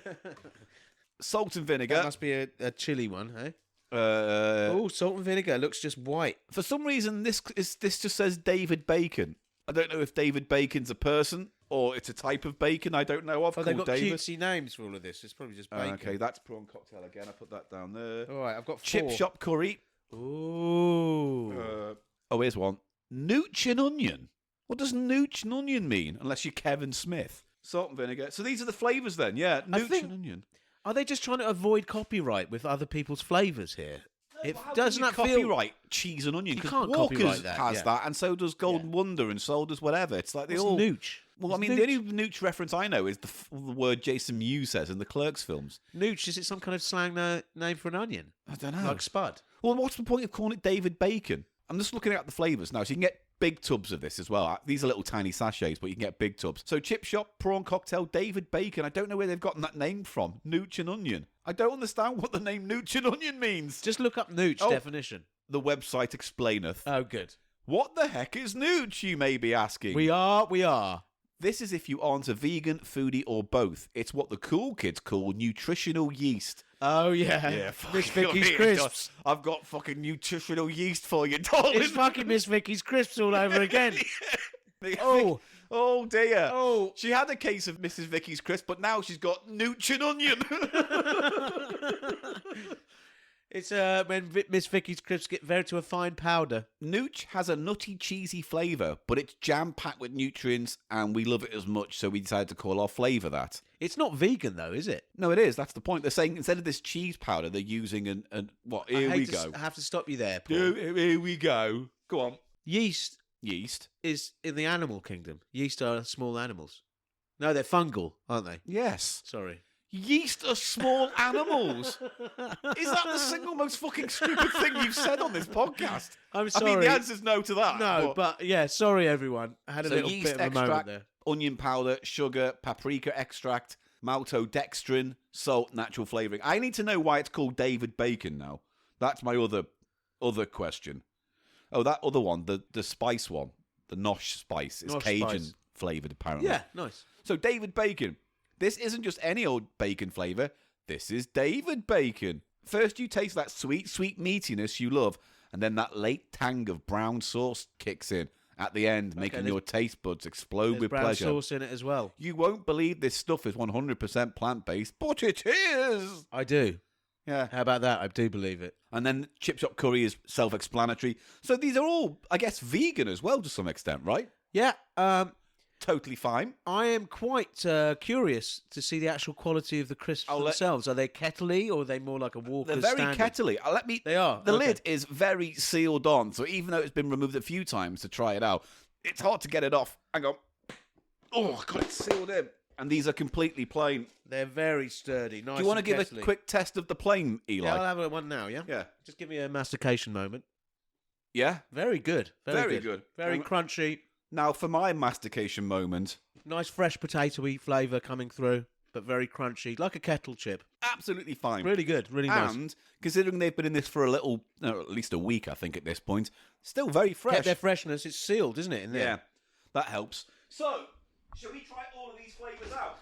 Salt and That vinegar. must be a chili one, eh? Uh, Oh, salt and vinegar looks just white. for some reason, this just says David Bacon. I don't know if David Bacon's a person or it's a type of bacon I don't know of Oh, they've called got David. cutesy names for all of this. It's probably just bacon. Okay, that's prawn cocktail again. I put that down there. All right, I've got 4. Chip shop curry. Ooh. Here's one. Nooch and onion. What does nooch and onion mean? Unless you're Kevin Smith. Salt and vinegar. So these are the flavours then, yeah. Nooch think- and onion. Are they just trying to avoid copyright with other people's flavours here? It How can doesn't you that feel copyright cheese and onion? You 'Cause can't Walker's copyright that, has yeah. that, and so does Golden Wonder, and so does whatever. It's like they What's all. nooch? Well, What's I mean, the nooch? only nooch reference I know is the word Jason Mewes says in the Clerks films. Nooch, is it some kind of slang name for an onion? I don't know. Like spud? Well, what's the point of calling it David Bacon? I'm just looking at the flavours now. So you can get big tubs of this as well. These are little tiny sachets, but you can get big tubs. So chip shop, prawn cocktail, David Bacon. I don't know where they've gotten that name from. Nooch and onion. I don't understand what the name Nooch and onion means. Just look up nooch Oh. definition. The website explaineth. Oh, good. What the heck is nooch, you may be asking? We are. This is if you aren't a vegan, foodie, or both. It's what the cool kids call nutritional yeast. Oh, yeah. Miss Vicky's crisps. I've got fucking nutritional yeast for you, darling. It's fucking Miss Vicky's crisps all over again. Oh. Oh dear. Oh. She had a case of Mrs. Vicky's crisp, but now she's got nooch and onion. It's when Miss Vicky's crisps get very to a fine powder. Nooch has a nutty, cheesy flavour, but it's jam-packed with nutrients, and we love it as much, so we decided to call our flavour that. It's not vegan though, is it? No, it is. That's the point. They're saying instead of this cheese powder, they're using what? Here we go. I have to stop you there, Paul. Here we go. Go on. Yeast Yeast. is in the animal kingdom. Yeast are small animals. No, they're fungal, aren't they? Yes. Sorry. Yeast are small animals. Is that the single most fucking stupid thing you've said on this podcast? I'm I sorry. mean, the answer's no to that. No, but yeah, sorry everyone. I had a So little yeast bit of a moment extract, there. onion powder, sugar, paprika extract, maltodextrin, salt, natural flavouring. I need to know why it's called David Bacon now. That's my other question. Oh, that other one, the spice one, the nosh spice, is Nosh Cajun spice. flavoured apparently. Yeah, nice. So David Bacon. This isn't just any old bacon flavour. This is David Bacon. First you taste that sweet, sweet meatiness you love, and then that late tang of brown sauce kicks in at the end, making your taste buds explode There's with brown pleasure. sauce in it as well. You won't believe this stuff is 100% plant-based, but it is! I do. Yeah. How about that? I do believe it. And then chip shop curry is self-explanatory. So these are all, I guess, vegan as well to some extent, right? Yeah, Totally fine. I am quite curious to see the actual quality of the crisps I'll let- themselves. Are they kettley or are they more like a They're Walker's very standard? kettly. They are. The Okay. lid is very sealed on, so even though it's been removed a few times to try it out, it's hard to get it off. Hang on. Oh, God, it's sealed in. And these are completely plain. They're very sturdy. Nice. Do you want to and give kettly. a quick test of the plain, Eli? Yeah, I'll have one now. Yeah. Yeah. Just give me a mastication moment. Yeah? Very good. Very good. Very crunchy. Now, for my mastication moment, Nice fresh potatoey flavour coming through, but very crunchy, like a kettle chip. absolutely fine. Really good. Really nice. And considering they've been in this for a little, no, at least a week, I think, at this point, still very fresh. Kept their freshness. It's sealed, isn't it? In there. Yeah, that helps. So, shall we try all of these flavours out?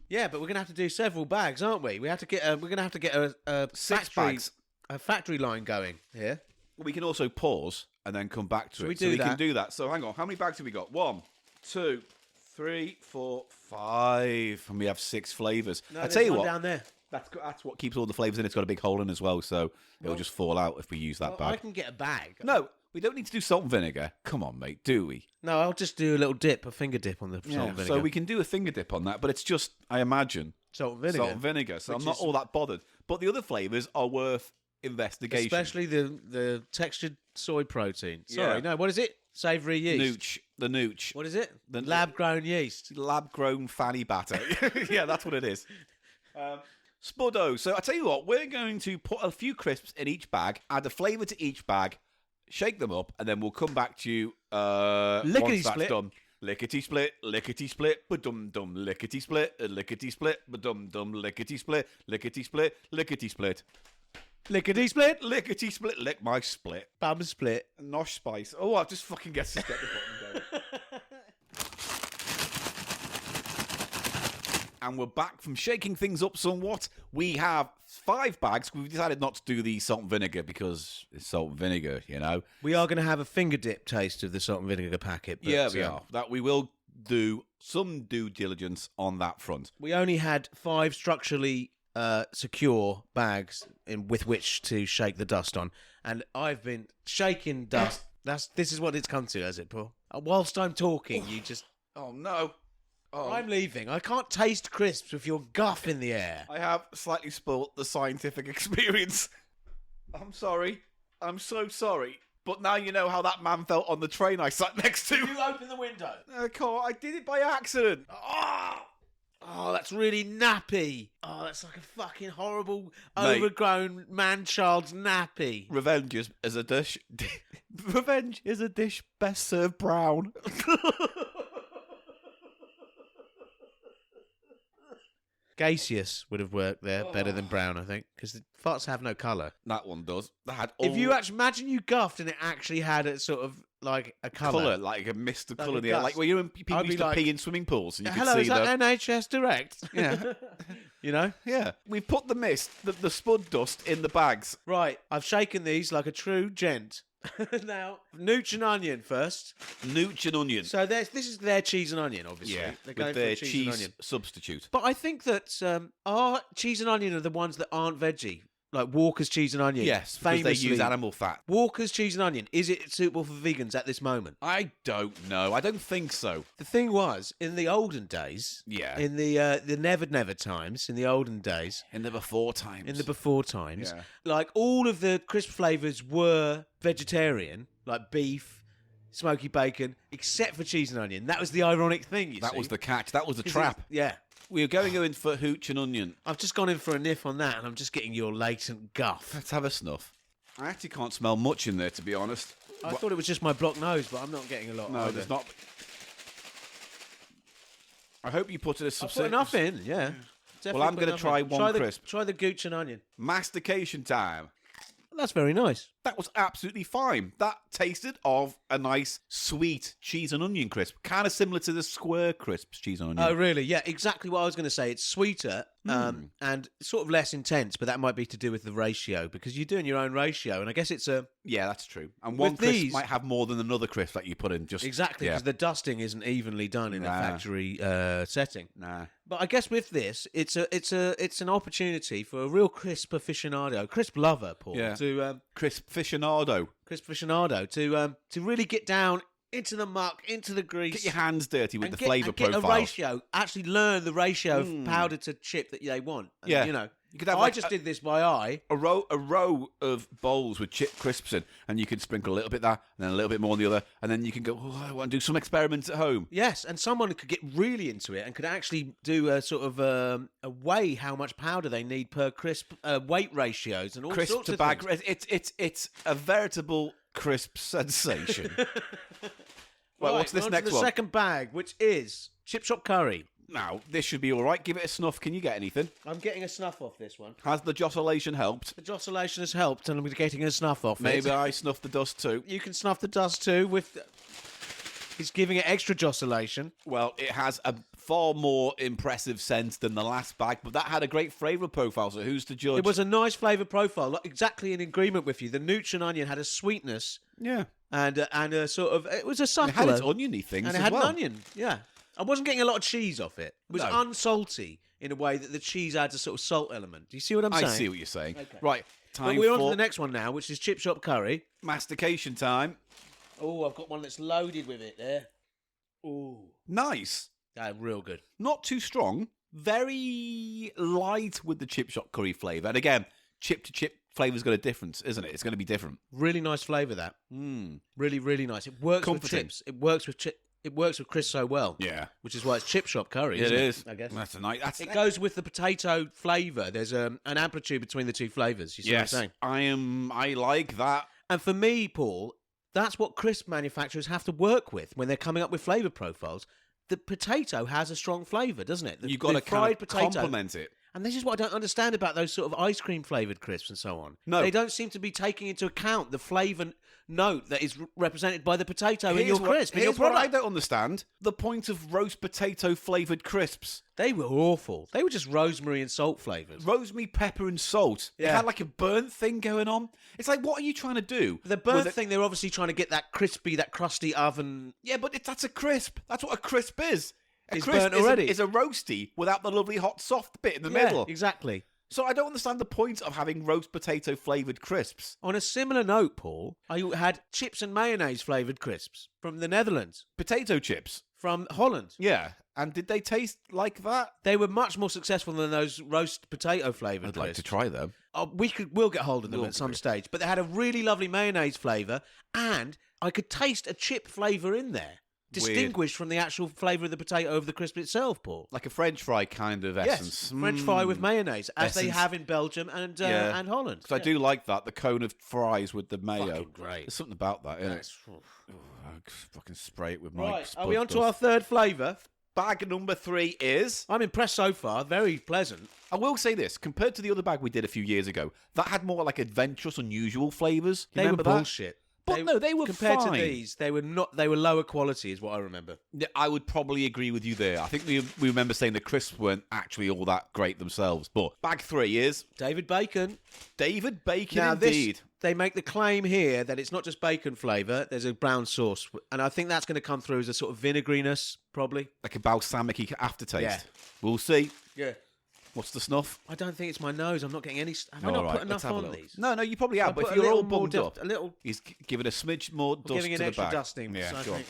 Yeah, but we're gonna have to do several bags, aren't we? We have to get. We're gonna have to get a 6 factory, bags. a factory line going here. We can also pause and then come back to Shall it. we So do we can that? do that. So hang on, how many bags have we got? 1, 2, 3, 4, 5, and we have 6 flavours. No, I there's tell you one what, down there. that's what keeps all the flavours in. It's got a big hole in as well, so it'll just fall out if we use that Well, I bag. can get a bag. No, we don't need to do salt and vinegar. Come on, mate, do we? No, I'll just do a little dip, a finger dip on the salt and vinegar. So we can do a finger dip on that, but it's just, I imagine, salt and vinegar, salt and vinegar. So Which I'm not is- all that bothered. But the other flavours are worth investigation. especially the textured soy protein. Sorry, Yeah. no, what is it? Savoury yeast. The nooch. What is it? The- Lab grown yeast. Lab-grown fanny batter. Yeah, that's what it is. Spudos. So I tell you what, we're going to put a few crisps in each bag, add a flavour to each bag, shake them up, and then we'll come back to you once that's Lickety-split. done. Lickety-split, lickety-split, ba-dum-dum, lickety-split, lickety-split, ba-dum-dum, lickety-split, lickety-split, lickety-split. Lickety split, Lickety-split, lick my split. bum split. Nosh spice. Oh, I just fucking guess to get the button going. And we're back from shaking things up somewhat. We have 5 bags. We've decided not to do the salt and vinegar because it's salt and vinegar, you know. We are going to have a finger dip taste of the salt and vinegar packet. But, Yeah, we are. That we will do some due diligence on that front. We only had 5 structurally secure bags with which to shake the dust on, and I've been shaking dust. This is what it's come to, has it, Paul? Whilst I'm talking, you just. Oh, no. Oh, I'm leaving. I can't taste crisps with your guff in the air. I have slightly spoilt the scientific experience. I'm sorry. I'm so sorry. But now you know how that man felt on the train I sat next to. You open the window. I can't. I did it by accident. Oh, that's really nappy. Oh, that's like a fucking horrible, Mate. overgrown man-child's nappy. Revenge is a dish. Revenge is a dish best served brown. Gaseous would have worked there better than brown, I think, because the farts have no colour. That one does. That had all If you actually imagine you guffed and it actually had a sort of like a colour. colour, like a mist of Like colour a in the air, gust. like where you people I'd be used to like, pee in swimming pools, and you Hello, could is see that NHS Direct? Yeah. You know? Yeah, we've put the mist, the spud dust in the bags. Right, I've shaken these like a true gent. Now, nooch and onion first. Nooch and onion. So this is their cheese and onion, obviously. Yeah, They're going with for their a cheese, and cheese onion. substitute. But I think that our cheese and onion are the ones that aren't veggie, like Walker's cheese and onion. Yes, because they use famously. animal fat. Walker's cheese and onion, is it suitable for vegans at this moment? I don't know. I don't think so. The thing was, in the olden days, Yeah. in the never times, in the olden days, In the before times. in the before times, Yeah. like all of the crisp flavours were vegetarian, like beef, smoky bacon, except for cheese and onion. That was the ironic thing, you That see. was the catch. That was the 'Cause trap. Yeah. We're going in for hooch and onion. I've just gone in for a niff on that, and I'm just getting your latent guff. Let's have a snuff. I actually can't smell much in there, to be honest. I thought it was just my blocked nose, but I'm not getting a lot. No, either. there's not. I hope you put it as I put enough in, yeah. Well, I'm going to try one crisp. Try the gooch and onion. Mastication time. That's very nice. That was absolutely fine. That tasted of a nice, sweet cheese and onion crisp. Kind of similar to the square crisps, cheese and onion. Oh, really? Yeah, exactly what I was going to say. It's sweeter and sort of less intense, but that might be to do with the ratio, because you're doing your own ratio, and I guess it's a... Yeah, that's true. And one crisp these- might have more than another crisp that you put in. Just Exactly, because the dusting isn't evenly done in a factory setting. Nah. But I guess with this, it's an opportunity for a real crisp aficionado, crisp lover, Paul, Yeah. to Crisp aficionado. to really get down into the muck, into the grease, Get your hands dirty with and the flavour get profile. a ratio. Actually, learn the ratio of powder to chip that they want. And, Yeah. you know. You could have I like just did this by eye. a row of bowls with chip crisps in, and you can sprinkle a little bit that, and then a little bit more on the other, and then you can go, oh, I want to do some experiments at home. Yes, and someone could get really into it and could actually do a sort of a weigh how much powder they need per crisp, weight ratios and all Crisp sorts to of bag. things. It's a veritable crisp sensation. Well, Right, what's this on to next the one? second bag, which is chip shop curry. Now, this should be all right. Give it a snuff. Can you get anything? I'm getting a snuff off this one. Has the joscillation helped? The joscillation has helped, and I'm getting a snuff off Maybe it. I snuffed the dust too. You can snuff the dust too. He's giving it extra joscillation. Well, it has a far more impressive scent than the last bag, but that had a great flavour profile, so who's to judge? It was a nice flavour profile, like, exactly in agreement with you. The nooch and onion had a sweetness Yeah. and a sort of... It was a subtle... It had its oniony things and it as had well. an onion, yeah. I wasn't getting a lot of cheese off it. It was No. unsalty in a way that the cheese adds a sort of salt element. Do you see what I'm saying? I see what you're saying. Okay. Right, But time we're on to for the next one now, which is chip shop curry. mastication time. Oh, I've got one that's loaded with it there. Oh, Nice. real good. Not too strong. Very light with the chip shop curry flavour. And again, chip to chip flavour's got a difference, isn't it? It's going to be different. Really nice flavour, that. Mm. Really, really nice. It works with Comforting. chips. It works with It works with Chris so well. Yeah. Which is why it's chip shop curry. It isn't is. I guess. That's a nice. That's It goes with the potato flavour. There's an amplitude between the two flavours. You see yes, what I'm saying? I like that. And for me, Paul, that's what crisp manufacturers have to work with when they're coming up with flavour profiles. The potato has a strong flavour, doesn't it? You've got to the fried kind of potato. complement it. And this is what I don't understand about those sort of ice cream flavoured crisps and so on. No. They don't seem to be taking into account the flavour note that is represented by the potato in Here's your crisp. in your Here's what I product. don't understand: the point of roast potato flavoured crisps. They were awful. They were just rosemary and salt flavours. Rosemary, pepper, and salt. It Yeah. had like a burnt thing going on. It's like, what are you trying to do? The burnt with it? thing, they're obviously trying to get that crispy, that crusty oven. Yeah, but that's a crisp. That's what a crisp is. A It's crisp burnt already. is a roasty without the lovely hot soft bit in the Yeah, middle. exactly. So I don't understand the point of having roast potato flavoured crisps. On a similar note, Paul, I had chips and mayonnaise flavoured crisps from the Netherlands, Potato chips. from Holland. Yeah. And did they taste like that? They were much more successful than those roast potato flavoured I'd crisps. like to try them. We'll get hold of them We'll at some do. stage. But they had a really lovely mayonnaise flavour, and I could taste a chip flavour in there, distinguished from the actual flavour of the potato of the crisp itself, Paul. Like a French fry kind of essence. Yes, French fry with mayonnaise, as they Essence. have in Belgium and Yeah. and Holland. Because I do like that, the cone of fries with the mayo. Fucking great. There's something about that, isn't it? I'll fucking spray it with my Right, Spud are we on to Dust. our third flavour? Bag number 3 is... I'm impressed so far. Very pleasant. I will say this, compared to the other bag we did a few years ago, that had more like adventurous, unusual flavours. You They were remember that? bullshit. But no, they were compared fine. to these. They were not. They were lower quality, is what I remember. Yeah, I would probably agree with you there. I think we remember saying the crisps weren't actually all that great themselves. But bag 3 is David Bacon. David Bacon Now indeed. this, they make the claim here that it's not just bacon flavour. There's a brown sauce, and I think that's going to come through as a sort of vinegriness, probably. Like a balsamic aftertaste. Yeah. We'll see. Yeah. What's the snuff? I don't think it's my nose. I'm not getting any. Have I All not right, put enough let's have a on look. these? No, you probably have. I But put if a you're all little more bummed up, a little. he's giving a smidge more dust Giving to an the extra bag. dusting. Yeah, so I go on. think-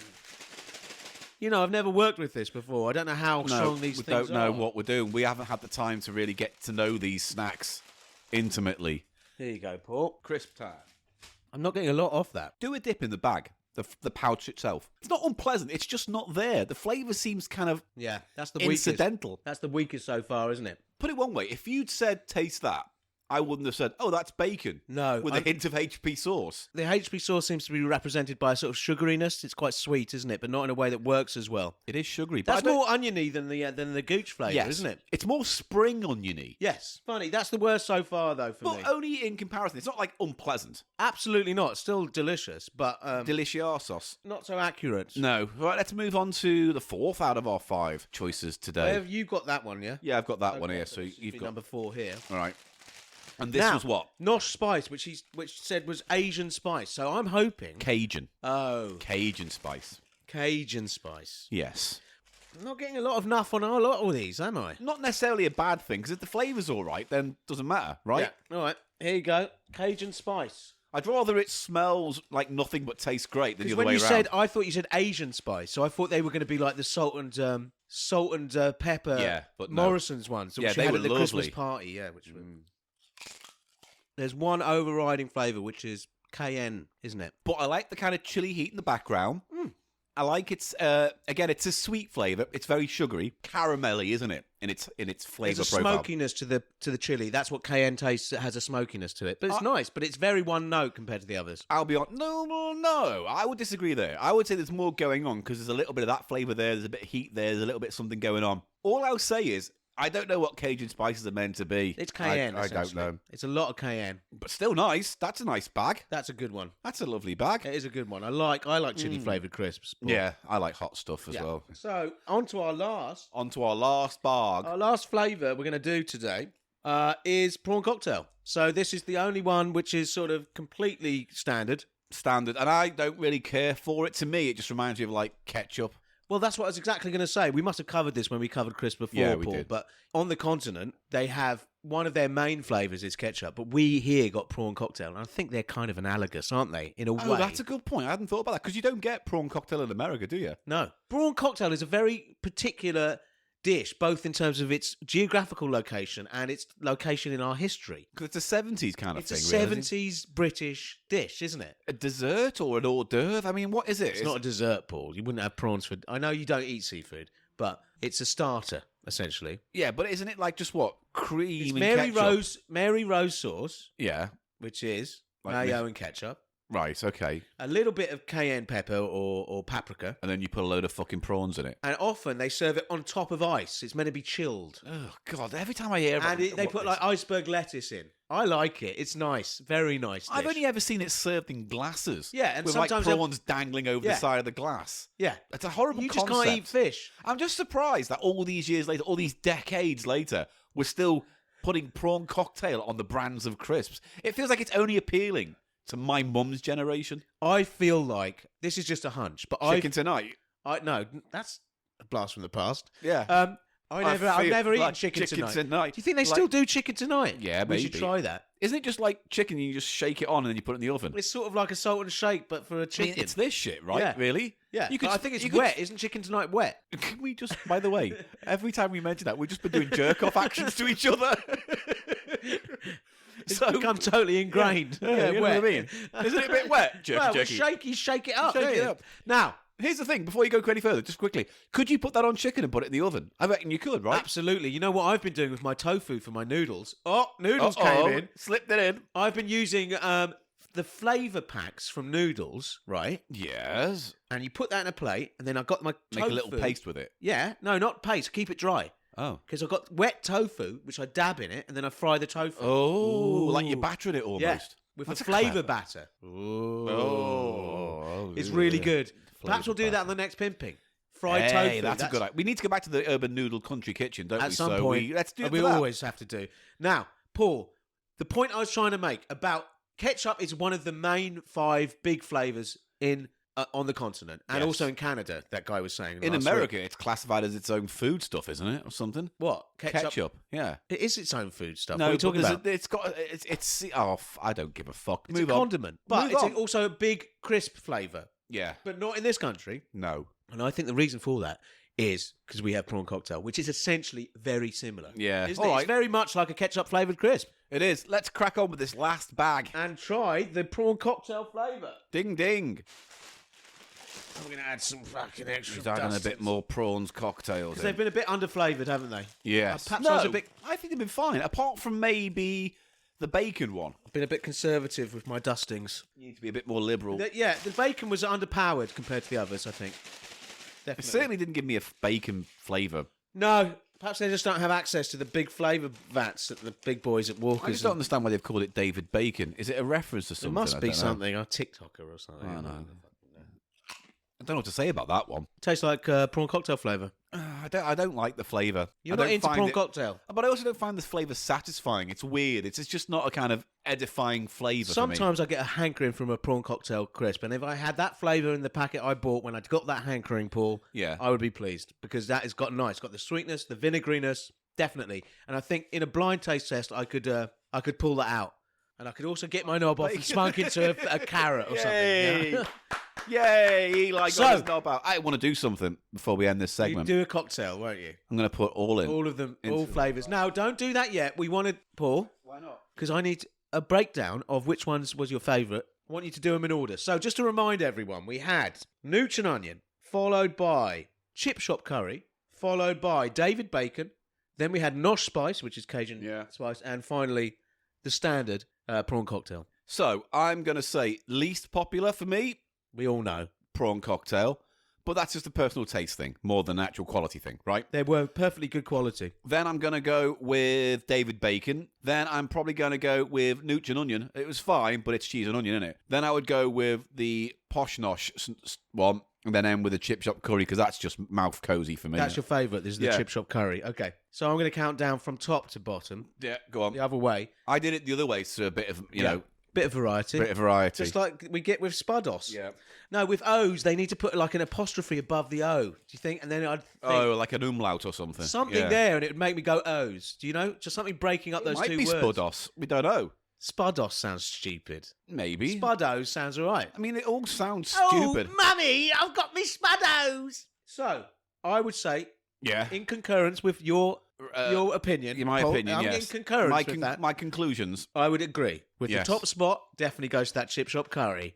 You know, I've never worked with this before. I don't know how strong these we things don't know are. what we're doing. We haven't had the time to really get to know these snacks intimately. Here you go, Paul. Crisp time. I'm not getting a lot off that. Do a dip in the bag. the pouch itself. It's not unpleasant. It's just not there. The flavour seems kind of Yeah, that's the weakest. incidental. That's the weakest so far, isn't it? Put it one way, if you'd said taste that, I wouldn't have said, oh, that's bacon. No. With a hint of HP sauce. The HP sauce seems to be represented by a sort of sugariness. It's quite sweet, isn't it? But not in a way that works as well. It is sugary. But That's more oniony than the gooch flavour, yes. isn't it? It's more spring oniony. Yes. Funny. That's the worst so far, though, for me. But only in comparison. It's not like unpleasant. Absolutely not. Still delicious, but Delicious. not so accurate. No. Right, let's move on to the 4th out of our 5 choices today. Have you got that one, yeah? Yeah, I've got that one Okay, here. So this should you've be got number 4 here. All right. And this Now, was what? Nosh spice, which said was Asian spice. So I'm hoping. Cajun. Oh, Cajun spice. Cajun spice. Yes. I'm not getting a lot of nuff on a lot of these, am I? Not necessarily a bad thing, because if the flavour's all right, then it doesn't matter, right? Yeah. All right. Here you go. Cajun spice. I'd rather it smells like nothing but tastes great than the Because other when way you around. I thought you said Asian spice, so I thought they were going to be like the salt and pepper. Yeah, but no. Morrison's ones, which Yeah, you they had were at the Christmas lovely. party. Yeah, which were. There's one overriding flavour, which is cayenne, isn't it? But I like the kind of chili heat in the background. I like it's again, it's a sweet flavour. It's very sugary, caramelly, isn't it? In its flavour There's a profile. smokiness to the chili. That's what cayenne tastes. It has a smokiness to it, but it's nice. But it's very one note compared to the others. I'll be on. No. I would disagree there. I would say there's more going on because there's a little bit of that flavour there. There's a bit of heat there. There's a little bit of something going on. All I'll say is I don't know what Cajun spices are meant to be. It's cayenne. I don't essentially. know. It's a lot of cayenne. But still nice. That's a nice bag. That's a good one. That's a lovely bag. It is a good one. I like chili flavoured crisps. Paul. Yeah, I like hot stuff as Yeah. well. So on to our last. On to our last bag. Our last flavour we're going to do today is prawn cocktail. So this is the only one which is sort of completely standard. Standard. And I don't really care for it. To me, it just reminds me of like ketchup. Well, that's what I was exactly going to say. We must have covered this when we covered crisps before, Yeah, we Paul. did. But on the continent, they have one of their main flavours is ketchup. But we here got prawn cocktail. And I think they're kind of analogous, aren't they? In a Oh, way. that's a good point. I hadn't thought about that because you don't get prawn cocktail in America, do you? No. Prawn cocktail is a very particular dish, both in terms of its geographical location and its location in our history. Because it's a 70s kind of It's thing, a really. 70s British dish, isn't it? A dessert or an hors d'oeuvre? I mean, what is it? It's not a dessert, Paul. You wouldn't have prawns for... I know you don't eat seafood, but it's a starter, essentially. Yeah, but isn't it like just what? Cream It's and ketchup? Mary Rose sauce, Yeah. which is Like mayo and ketchup. Right, okay. A little bit of cayenne pepper or paprika. And then you put a load of fucking prawns in it. And often they serve it on top of ice. It's meant to be chilled. Oh, God. Every time I hear about And they put like iceberg lettuce in. I like it. It's nice. Very nice dish. I've only ever seen it served in glasses. Yeah, and with like sometimes they'll- prawns dangling over Yeah. the side of the glass. Yeah. It's a horrible You concept. just can't eat fish. I'm just surprised that all these years later, all these decades later, we're still putting prawn cocktail on the brands of crisps. It feels like it's only appealing to my mum's generation. I feel like this is just a hunch, but Chicken tonight. no, that's a blast from the past. Yeah. I've feel never eaten like chicken tonight. Do tonight. you think they Like- still do chicken tonight? Yeah, we should maybe. try that. Isn't it just like chicken? You just shake it on and then you put it in the oven. It's sort of like a salt and shake, but for a I mean, chicken. it's this shit, right? Yeah. Really? yeah, You could. but I think it's you could- wet. Isn't chicken tonight wet? Can we just, by the way, every time we mention that, we've just been doing jerk off actions to each other. It's become totally ingrained. Yeah, you know wet. what I mean? Isn't it a bit wet? Jerky, Well, jerky. shake it up. Shake don't it you? up. Now, Here's the thing, before you go any further, just quickly, could you put that on chicken and put it in the oven? I reckon you could, right? absolutely. You know what I've been doing with my tofu for my noodles? Oh, noodles Uh-oh, came in. Slipped it in. I've been using the flavour packs from noodles, right? Yes. And you put that in a plate, and then I've got my tofu. Make a little paste with it. Yeah, no, not paste. Keep it dry. Oh. Because I've got wet tofu, which I dab in it, and then I fry the tofu. Oh, like Ooh. you're battering it almost. Yeah, with That's a flavour clever- batter. Oh. It's really good. Perhaps Flavour we'll do that on the next pimping. Fried Hey, tofu. that's a good idea. We need to go back to the urban noodle country kitchen, don't At we? some So point. let's do it. We for that. always have to do. Now, Paul, the point I was trying to make about ketchup is one of the main 5 big flavours in on the continent and Yes. also in Canada. That guy was saying In last America, week. it's classified as its own food stuff, isn't it, or something? What Ketchup. Yeah. It is its own food stuff. No, what are you talking but about? it's got it's I don't give a fuck. It's Move a on. condiment, but Move it's on. also a big crisp flavour. Yeah. But not in this country. No. And I think the reason for that is because we have prawn cocktail, which is essentially very similar. Yeah. Isn't All it? right. It's very much like a ketchup flavoured crisp. It is. Let's crack on with this last bag. And try the prawn cocktail flavour. Ding ding. I'm going to add some fucking extra He's adding a dust bit in. more prawns cocktails. Because they've been a bit underflavoured, haven't they? Yes. Perhaps No, I was a bit... I think they've been fine, apart from maybe the bacon one. I've been a bit conservative with my dustings. You need to be a bit more liberal. Yeah, the bacon was underpowered compared to the others, I think. It Definitely. certainly didn't give me a bacon flavour. No, perhaps they just don't have access to the big flavour vats that the big boys at I Walker's. just don't understand why they've called it David Bacon. Is it a reference to There something? must I be don't know. something, a TikToker or something. I know. I don't know what to say about that one. Tastes like prawn cocktail flavour. I don't like the flavour. You're I not don't into find prawn it- cocktail? But I also don't find this flavour satisfying. It's weird. It's just not a kind of edifying flavour for me. Sometimes I get a hankering from a prawn cocktail crisp, and if I had that flavour in the packet I bought when I got that hankering, Paul, Yeah. I would be pleased because that has got nice. It's got the sweetness, the vinegariness, definitely. And I think in a blind taste test, I could pull that out, and I could also get my knob off and spunk into a carrot or something. Yay! Yeah? Yay! Eli So- got his knob out. I want to do something before we end this You segment. do a cocktail, won't you? I'm going to put all in. All of them, Into all them. flavours. No, don't do that yet. We wanted Paul. Why not? Because I need a breakdown of which ones was your favourite. I want you to do them in order. So just to remind everyone, we had Nooch and Onion, followed by Chip Shop Curry, followed by David Bacon. Then we had Nosh Spice, which is Cajun Yeah. spice, and finally the standard prawn cocktail. So I'm going to say least popular for me, We all know. prawn cocktail. But that's just a personal taste thing more than an actual quality thing, right? They were perfectly good quality. Then I'm going to go with David Bacon. Then I'm probably going to go with Nooch and Onion. It was fine, but it's cheese and onion, isn't it? Then I would go with the Posh Nosh one, and then end with a Chip Shop Curry, because that's just mouth cozy for me. That's your favourite. This is the Yeah. Chip Shop Curry. Okay. So I'm going to count down from top to bottom, Yeah, go on. the other way. I did it the other way, so a bit of, you know, Bit of variety. bit of variety. Just like we get with Spudos. Yeah. No, with O's, they need to put like an apostrophe above the O. Do you think? And then I'd think Oh, like an umlaut or something. something Yeah. there, and it would make me go O's. Do you know? Just something breaking up It those might two be words. Spudos. We don't know. Spudos sounds stupid. Maybe. Spudos sounds all right. I mean, it all sounds stupid. Oh, mummy, I've got me Spudos. So I would say, Yeah. in concurrence with your opinion, In my Paul, opinion, I'm yes. in concurrence my with that. My conclusions. I would agree. With Yes. the top spot, definitely goes to that Chip Shop Curry.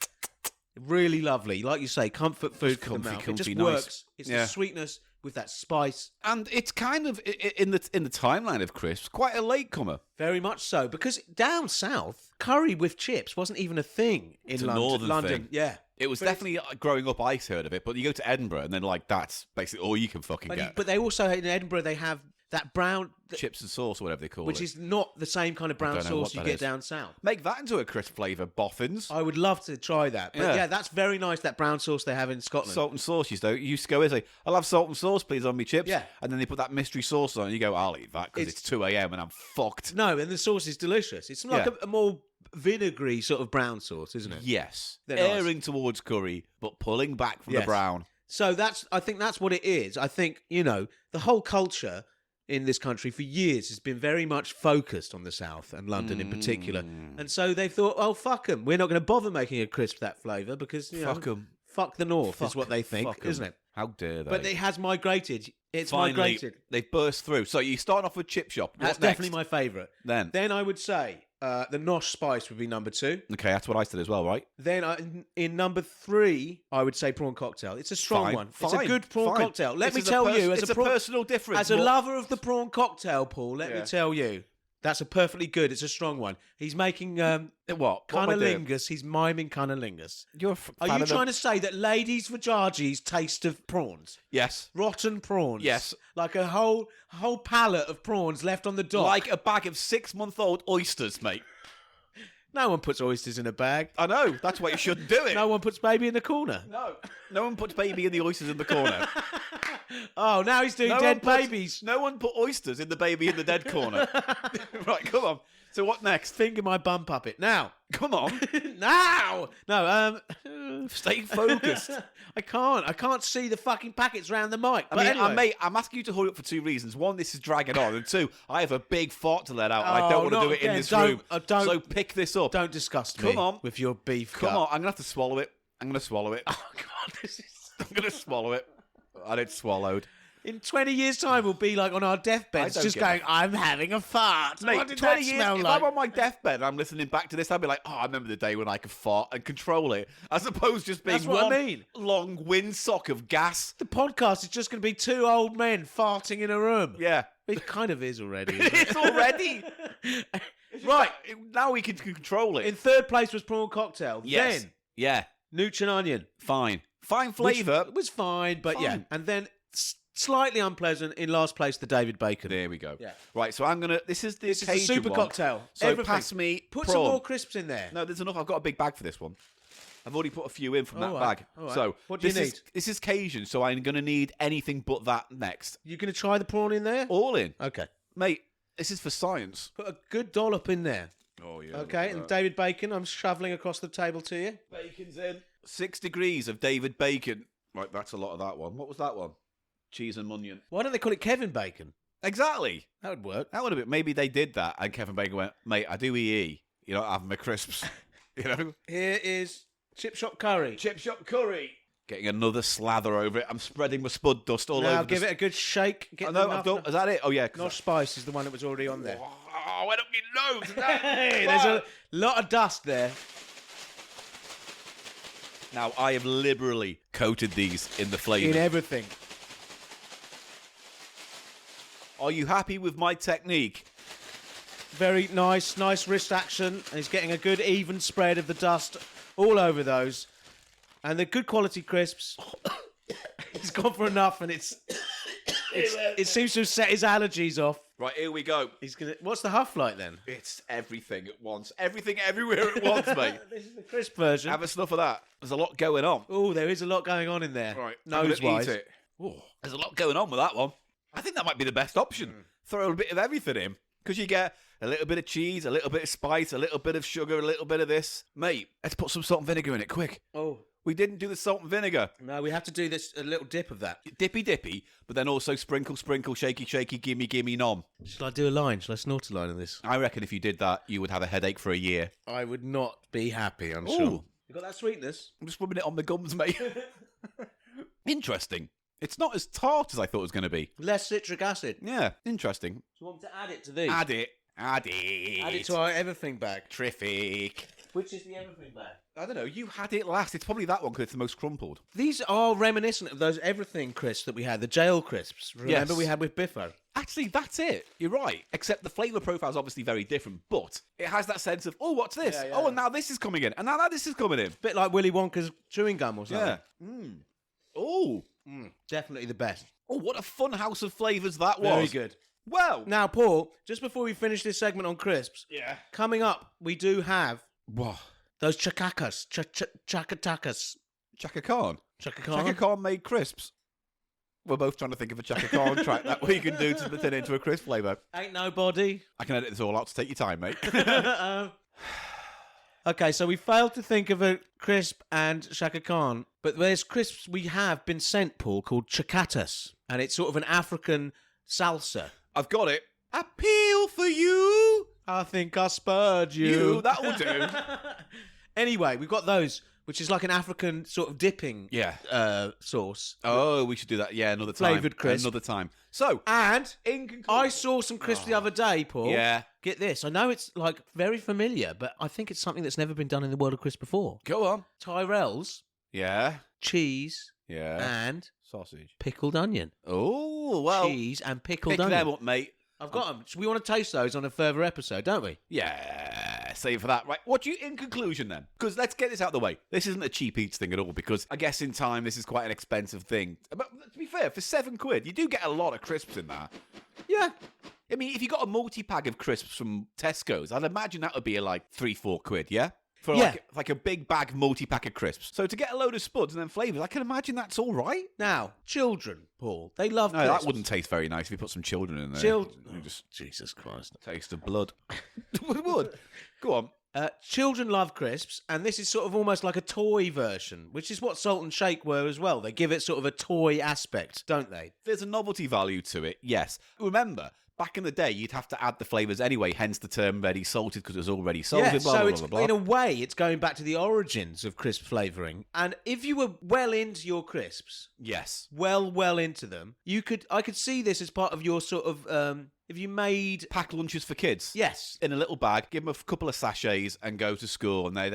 Really lovely. Like you say, comfort food for the comfy, mouth. It comfy, just nice. works. It's Yeah. the sweetness with that spice. And it's kind of in the timeline of crisps, quite a latecomer. Very much so. Because down south, curry with chips wasn't even a thing in It's a London. northern thing. Yeah. It was But definitely growing up. I heard of it, but you go to Edinburgh and then like that's basically all you can fucking But, get. but they also, in Edinburgh, they have that brown, Chips and sauce, or whatever they call which it. is not the same kind of brown don't know sauce what you that get is. down south. Make that into a crisp flavour, boffins. I would love to try that. But Yeah. yeah, that's very nice, that brown sauce they have in Scotland. Salt and sauce, you used to go in and say, I'll have salt and sauce, please, on me chips. Yeah. And then they put that mystery sauce on, and you go, I'll eat that because It's- it's 2 a.m. and I'm fucked. No, and the sauce is delicious. It's like Yeah. a more vinegary sort of brown sauce, isn't it? Yes. They're nice. Airing towards curry, but pulling back from the Yes. brown. So I think that's what it is. I think, the whole culture in this country for years has been very much focused on the South and London in particular. Mm. And so they thought, oh, fuck them. We're not going to bother making a crisp that flavour because, Fuck 'em. Fuck the North is Fuck- what they think, fuck 'em. isn't it? How dare they? But it has migrated. It's Finally, migrated. they've burst through. So you start off with Chip Shop. That's What next? definitely my favourite. Then. Then I would say the Nosh Spice would be number 2. Okay, that's what I said as well, right? Then in number 3, I would say prawn cocktail. It's a strong Fine, one. It's a fine, good prawn fine. cocktail. Let This me is tell you, it's a personal difference. as a What- lover of the prawn cocktail, Paul, let Yeah. me tell you, that's a perfectly good. It's a strong one. He's making What? What am I doing? cunnilingus. He's miming cunnilingus. You're a Are fan you of the- trying to say that ladies' vajages taste of prawns? Yes. Rotten prawns. Yes. Like a whole pallet of prawns left on the dock. Like a bag of 6-month-old oysters, mate. No one puts oysters in a bag. I know. That's why you shouldn't do it. No one puts baby in the corner. No. No one puts baby in the oysters in the corner. Oh, now he's doing No dead one puts- babies. No one put oysters in the baby in the dead corner. Right, come on. So what next? Finger my bum puppet. Now. Come on. Now. No, Stay focused. I can't see the fucking packets round the mic. I But mean, anyway. mate, I'm asking you to hold up for 2 reasons. One, this is dragging on. And 2, I have a big fart to let out. and I Oh, don't want to not do it in again. this Don't- room. don't- So pick this up. Don't disgust Come me on. with your beef Come gut. on. I'm going to have to swallow it. I'm going to swallow it. Oh, God, this is... I'm going to swallow it. And it's swallowed. In 20 years' time, we'll be like on our deathbeds, don't just get going, I'm having a fart. Mate, What did 20 that years, smell if like? I'm on my deathbed and I'm listening back to this, I'll be like, oh, I remember the day when I could fart and control it, as opposed to just being That's what I one mean. long windsock of gas. The podcast is just going to be two old men farting in a room. Yeah. It kind of is already. Isn't It's already. Right, now we can control In it. third place was prawn cocktail. Yes. Then Yeah, nooch and onion. fine. Fine which flavour. was fine, but yeah. Fine. And then slightly unpleasant in last place, the David Bacon. There we go. Yeah. Right, so I'm going to... This is the This is the Cajun super one. cocktail. So Everything. pass me Put prawn. some more crisps in there. No, there's enough. I've got a big bag for this one. I've already put a few in from that All right, bag. all right. So What do you this need? This is Cajun, so I'm going to need anything but that next. You going to try the prawn in there? All in. Okay. Mate, this is for science. Put a good dollop in there. Oh, yeah. Okay. And David Bacon, I'm shoveling across the table to you. Bacon's in. 6 degrees of David Bacon. Right, that's a lot of that one. What was that one? Cheese and onion. Why don't they call it Kevin Bacon? Exactly. That would work. That would have been... Maybe they did that, and Kevin Bacon went, mate, I do EE. You know, having my crisps. You know? Here is chip shop curry. Chip shop curry. Getting another slather over it. I'm spreading my Spud Dust all Now over give the... it a good shake. Get I know, enough- I've done... Is that it? Oh, yeah. 'cause Nosh Spice is the one that was already on there. Oh, went up my nose. Hey, there's a lot of dust there. Now, I have liberally coated these in the flavour. In everything. Are you happy with my technique? Very nice wrist action. And he's getting a good even spread of the dust all over those. And the good quality crisps. He's gone for enough and it seems to have set his allergies off. Right, here we go. He's gonna. What's the huff like then? It's everything at once. Everything everywhere at once, mate. This is the crisp version. Have a snuff of that. There's a lot going on. Oh, there is a lot going on in there. Right, nose wise. Eat it. Ooh, there's a lot going on with that one. I think that might be the best option. Throw a bit of everything in. Because you get a little bit of cheese, a little bit of spice, a little bit of sugar, a little bit of this. Mate, let's put some salt and vinegar in it, quick. Oh We didn't do the salt and vinegar. no, we have to do this a little dip of that. Dippy dippy, but then also sprinkle, sprinkle, shaky, shaky, gimme, gimme, nom. Shall I do a line? Shall I snort a line of this? I reckon if you did that, you would have a headache for a year. I would not be happy. I'm Ooh. sure. You got that sweetness? I'm just rubbing it on my gums, mate. Interesting. It's not as tart as I thought it was going to be. Less citric acid. Do Yeah, interesting. you want me to add it to these? Add it. Add it. Add it to our everything bag. Terrific. Which is the everything bag? I don't know. You had it last. It's probably that one because it's the most crumpled. These are reminiscent of those everything crisps that we had, the jail crisps. Remember Yes. we had with Biffo? Actually, that's it. You're right. Except the flavour profile is obviously very different, but it has that sense of, oh, what's this? Yeah, yeah. Oh, and now this is coming in. And now this is coming in. Bit like Willy Wonka's chewing gum or something. Yeah. Oh. Definitely the best. Oh, what a fun house of flavours that was. Very good. Well. Now, Paul, just before we finish this segment on crisps, Yeah. coming up, we do have Whoa. those chakakas. Chakatakas. Chaka Khan. Chaka Chaka Khan made crisps. We're both trying to think of a Chaka Khan track that we can do to turn it into a crisp flavour. Ain't nobody. I can edit this all out to take your time, mate. Okay, so we failed to think of a crisp and Shaka Khan, but there's crisps we have been sent, Paul, called chakatas, and it's sort of an African salsa. I've got it. Appeal for you. I think I spurred you. That will do. Anyway, we've got those, which is like an African sort of dipping Yeah. sauce. Oh, we should do that. Yeah, another time. Flavoured crisp. Another time. So, And in conclusion, I saw some crisps the other day, Paul. Yeah. Get this. I know it's like very familiar, but I think it's something that's never been done in the world of crisp before. Go on. Tyrell's, Yeah. cheese, Yeah. and Sausage. pickled onion. Oh, well. Cheese and pickled Pick onion. them up, mate. I've got them. So we want to taste those on a further episode, don't we? Yeah, save for that. Right, what do you, in conclusion then? Because let's get this out of the way. This isn't a cheap eats thing at all, because I guess in time this is quite an expensive thing. But to be fair, for £7, you do get a lot of crisps in that. Yeah. I mean, if you got a multi-pack of crisps from Tesco's, I'd imagine that would be like £3-4, yeah? For Yeah. like a big bag multi-pack of crisps. So to get a load of spuds and then flavours, I can imagine that's all right. Now, children, Paul, they love No, crisps. that wouldn't taste very nice if you put some children in there. Children. You just Jesus Christ. taste of blood. It would. Go on. Children love crisps, and this is sort of almost like a toy version, which is what Salt and Shake were as well. They give it sort of a toy aspect, don't they? There's a novelty value to it, yes. Remember, back in the day, you'd have to add the flavours anyway, hence the term ready salted, because it was already salted, Yeah, blah, so blah, it's, blah, blah, blah. in a way, it's going back to the origins of crisp flavouring. And if you were well into your crisps, Yes. well into them, I could see this as part of your sort of, if you made... Pack lunches for kids. Yes. In a little bag, give them a couple of sachets and go to school, and they'd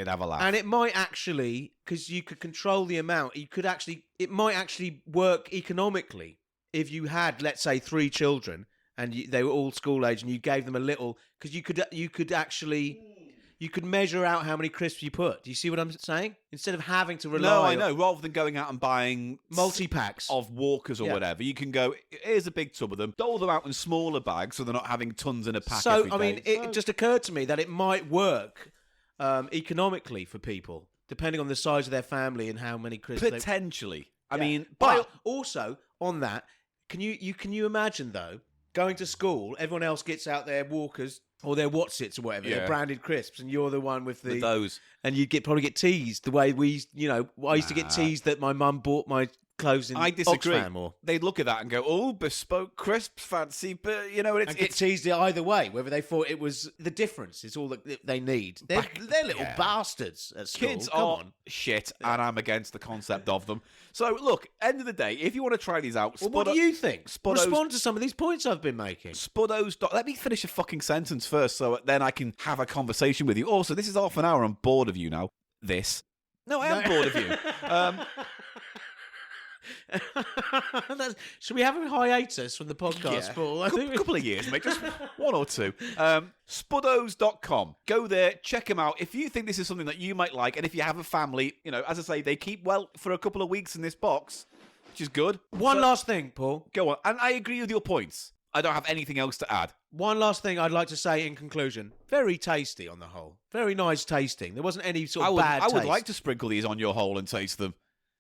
have a laugh. And it might actually, because you could control the amount, it might actually work economically if you had, let's say, 3 children and they were all school age, and you gave them a little, because you could measure out how many crisps you put. Do you see what I'm saying? Instead of having to rely No, I on know. Rather than going out and buying multi-packs of Walkers or Yeah. whatever, you can go, here's a big tub of them, dole them out in smaller bags so they're not having tons in a pack So, every I mean, day. it just occurred to me that it might work economically for people, depending on the size of their family and how many crisps they... Potentially. I Yeah. mean, But also, on that, can you imagine, though, going to school, everyone else gets out their Walkers or their Whatsits or whatever, Yeah. their branded crisps, and you're the one with with those. and you probably get teased the way I used to get Nah. teased that my mum bought my clothes in I disagree. Oxfam, or They'd look at that and go, oh, bespoke crisps, fancy, but, it's... and get teased either way, whether they thought it was the difference is all that they need. They're little yeah. bastards at school. Kids Come are on. shit, and I'm against the concept of them. So, look, end of the day, if you want to try these out... Well, what do you think? Spudos- Respond to some of these points I've been making. Spudos. Let me finish a fucking sentence first, so then I can have a conversation with you. Also, this is half an hour. I'm bored of you now. No, I am bored of you. Should we have a hiatus from the podcast, Paul? I think A couple of years, mate. Just 1 or 2. Spudos.com. Go there, check them out. If you think this is something that you might like, and if you have a family, as I say, they keep well for a couple of weeks in this box, which is good. One last thing, Paul. Go on. And I agree with your points. I don't have anything else to add. One last thing I'd like to say in conclusion. Very tasty on the whole. Very nice tasting. There wasn't any sort of bad I would taste. like to sprinkle these on your hole and taste them.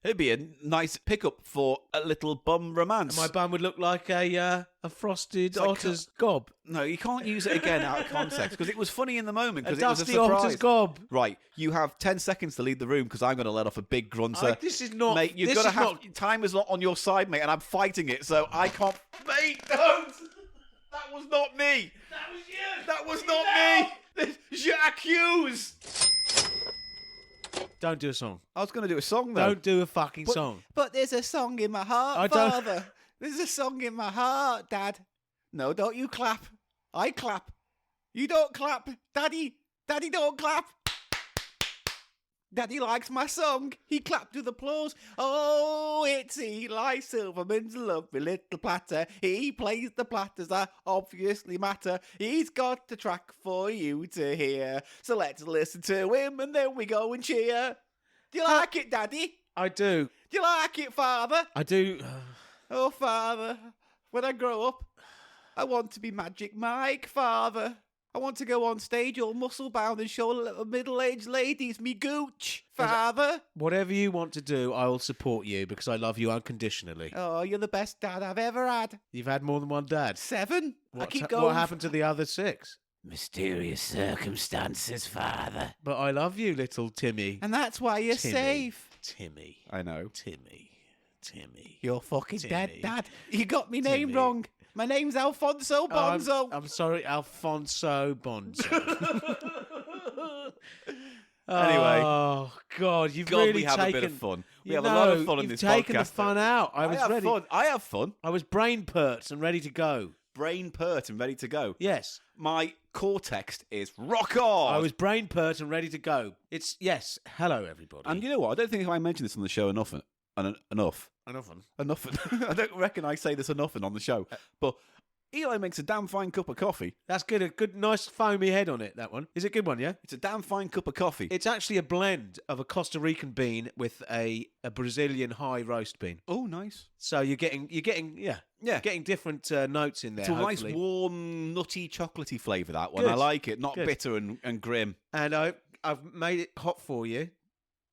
It'd be a nice pickup for a little bum romance. My bum would look like a frosted like otter's gob. No, you can't use it again out of context because it was funny in the moment A because it was a dusty otter's surprise. gob. Right, you have 10 seconds to lead the room because I'm going to let off a big grunter. This is not... Mate, you've this got to is have... not- Time is not on your side, mate, and I'm fighting it, so I can't... Mate, don't! That was not me! That was you! That was not me! J'accuse! Don't do a song. I was going to do a song, though. Don't do a fucking song. But there's a song in my heart, I don't- Father. There's a song in my heart, Dad. No, don't you clap. I clap. You don't clap. Daddy. Daddy don't clap. Daddy likes my song. He clapped with applause. Oh, it's Eli Silverman's lovely little platter. He plays the platters that obviously matter. He's got a track for you to hear. So let's listen to him and then we go and cheer. Do you like it, Daddy? I do. Do you like it, Father? I do. Oh, Father, when I grow up, I want to be Magic Mike, Father. I want to go on stage all muscle-bound and show little middle-aged ladies me gooch, Father. Whatever you want to do, I will support you because I love you unconditionally. Oh, you're the best dad I've ever had. You've had more than one dad. 7. I keep going. What happened to the other 6? Mysterious circumstances, Father. But I love you, little Timmy. And that's why you're Timmy. safe. Timmy. I know. Timmy. You're fucking dead, Timmy. Dad. You got me name Timmy. wrong. My name's Alfonso Bonzo. I'm sorry, Alfonso Bonzo. Anyway. Oh, God, you've God, really we have taken... a bit of fun. We You have a lot of know, fun in you've this taken podcast. the fun out. I was have ready. fun. I have fun. I was brain pert and ready to go. Brain pert and ready to go. Yes. My core text is rock on. I was brain pert and ready to go. It's, yes, hello, everybody. And you know what? I don't think I mentioned this on the show enough. Enough. Enough. I don't reckon I say this enough on the show. But Eli makes a damn fine cup of coffee. That's good. A good, nice, foamy head on it, that one. Is it a good one, yeah? It's a damn fine cup of coffee. It's actually a blend of a Costa Rican bean with a Brazilian high roast bean. Oh, nice. So you're getting Yeah. getting different notes in there. It's a hopefully. nice, warm, nutty, chocolatey flavour, that one. Good. I like it. Not Good. bitter and grim. And I've made it hot for you,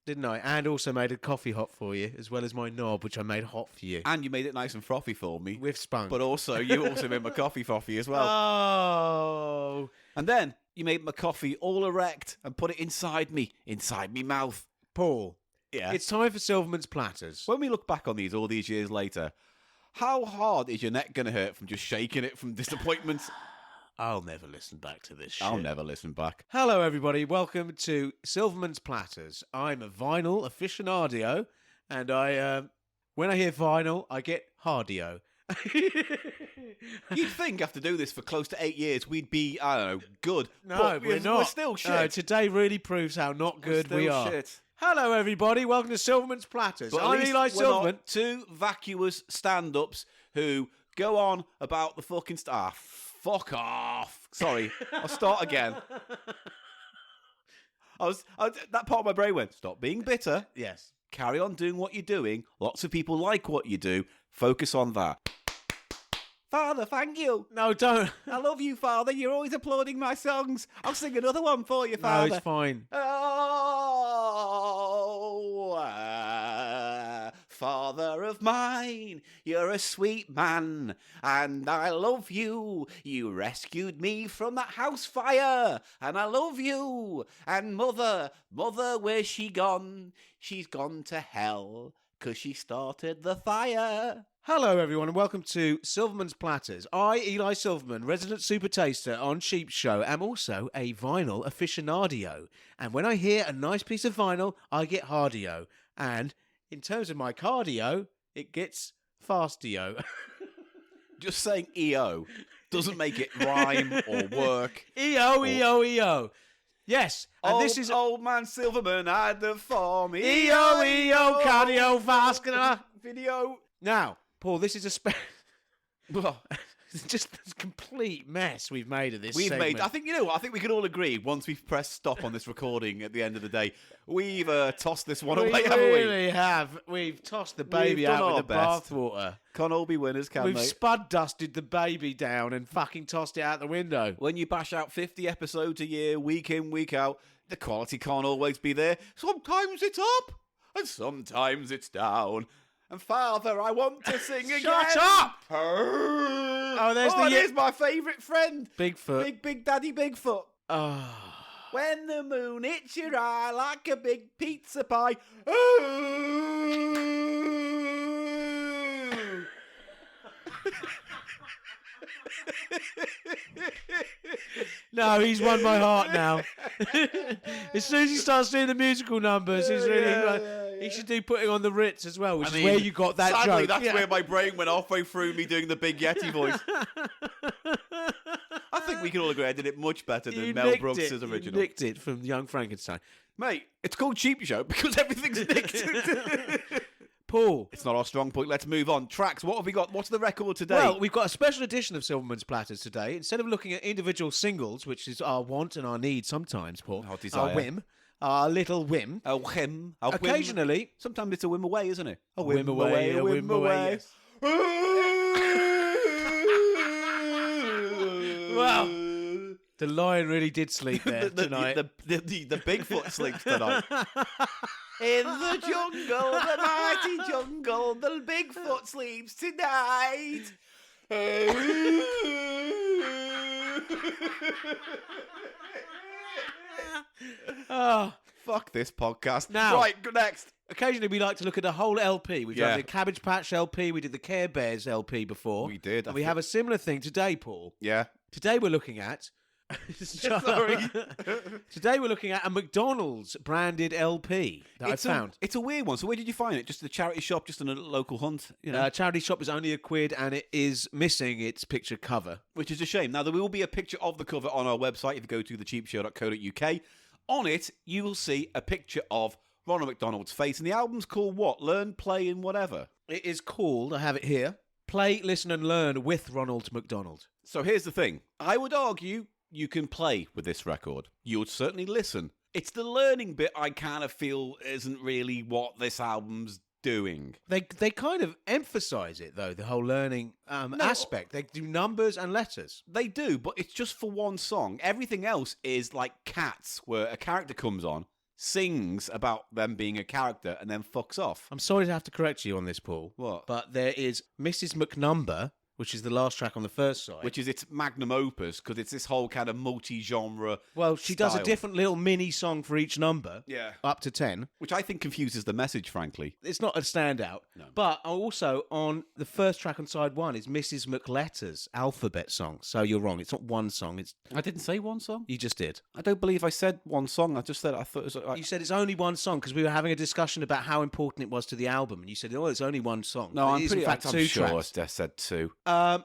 didn't I? And also made a coffee hot for you, as well as my knob, which I made hot for you. And you made it nice and frothy for me. With spunk. But also, you also made my coffee frothy as well. Oh. And then you made my coffee all erect and put it inside me mouth. Paul, Yeah. it's time for Silverman's Platters. When we look back on these all these years later, How hard is your neck going to hurt from just shaking it from disappointment? I'll never listen back to this shit. I'll never listen back. Hello, everybody. Welcome to Silverman's Platters. I'm a vinyl aficionado, and when I hear vinyl, I get hardio. You'd think after doing this for close to 8 years, we'd be, I don't know, good. No, but we're not. We're still shit. No, today really proves how not good We're we still are. shit. Hello, everybody. Welcome to Silverman's Platters. But at I'm least Eli we're Silverman. not two vacuous stand-ups who go on about the fucking fuck off. Sorry, I'll start again. That part of my brain went, stop being bitter. Yes. Carry on doing what you're doing. Lots of people like what you do. Focus on that. Father, thank you. No, don't. I love you, Father. You're always applauding my songs. I'll sing another one for you, Father. No, it's fine. Oh, Father of mine, you're a sweet man, and I love you. You rescued me from that house fire, and I love you. And Mother, where's she gone? She's gone to hell, 'cause she started the fire. Hello, everyone, and welcome to Silverman's Platters. I, Eli Silverman, resident super taster on CheapShow, am also a vinyl aficionado. And when I hear a nice piece of vinyl, I get hardio. And in terms of my cardio, it gets fastio. Just saying EO doesn't make it rhyme or work. EO, EO, EO. Yes, and this is Old Man Silverman had the form. EO, EO, cardiovascular video. Now, Paul, this is a just this complete mess we've made of this segment. I think, you know what, I think we can all agree, once we've pressed stop on this recording at the end of the day, we've tossed this one away, haven't we? We really have. We've tossed the baby done out our with the best. bathwater. Can't all be winners, can We've they? spud dusted the baby down and fucking tossed it out the window. When you bash out 50 episodes a year, week in, week out, the quality can't always be there. Sometimes it's up, and sometimes it's down. And Father, I want to sing again. Shut up! Oh, there's there's my favourite friend. Bigfoot. Big Daddy Bigfoot. Oh. When the moon hits your eye like a big pizza pie. Ooh. No, he's won my heart now. As soon as he starts doing the musical numbers, he's really. He should do Putting on the Ritz as well, which is where you got that sadly, joke. That's where my brain went halfway through me doing the Big Yeti voice. I think we can all agree I did it much better than Mel Brooks' original. You nicked it from Young Frankenstein. Mate, it's called CheapShow because everything's nicked. Paul. It's not our strong point. Let's move on. Tracks, what have we got? What's the record today? Well, we've got a special edition of Silverman's Platters today. Instead of looking at individual singles, which is our want and our need sometimes, Paul. Our desire. Our whim. Our little whim. A whim. Occasionally. Sometimes it's a whim away, isn't it? A whim away, a whim away. Yes. Wow. The lion really did sleep there tonight. The Bigfoot sleeps tonight. In the jungle, the mighty jungle, the Bigfoot sleeps tonight. Oh, fuck this podcast. Now, right, next. Occasionally we like to look at a whole LP. We've done Yeah. the Cabbage Patch LP, we did the Care Bears LP before. We did. And we have a similar thing today, Paul. Yeah. Today we're looking at... Sorry. Today we're looking at a McDonald's branded LP that I found. It's a weird one. So where did you find it? Just at a charity shop, just in a local hunt? You know? Charity shop is only £1 and it is missing its picture cover. Which is a shame. Now, there will be a picture of the cover on our website if you go to thecheapshow.co.uk. On it, you will see a picture of Ronald McDonald's face. And the album's called what? Learn, Play, and Whatever. It is called, I have it here, Play, Listen and Learn with Ronald McDonald. So here's the thing. I would argue you can play with this record. You would certainly listen. It's the learning bit I kind of feel isn't really what this album's doing. They kind of emphasise it, though, the whole learning aspect. They do numbers and letters. They do, but it's just for one song. Everything else is like Cats, where a character comes on, sings about them being a character, and then fucks off. I'm sorry to have to correct you on this, Paul. What? But there is Mrs. McNumber, which is the last track on the first side. Which is its magnum opus, because it's this whole kind of multi-genre Well, she does a style. different little mini song for each number, Yeah. up to 10. Which I think confuses the message, frankly. It's not a standout. No. But also on the first track on side 1 is Mrs. McLetter's alphabet song. So you're wrong. It's not one song. It's I didn't say one song. You just did. I don't believe I said one song. I just said I thought it was. You said it's only one song because we were having a discussion about how important it was to the album. And you said, oh, it's only one song. No, But I'm it is, pretty. in fact, I'm two sure tracks. I said 2.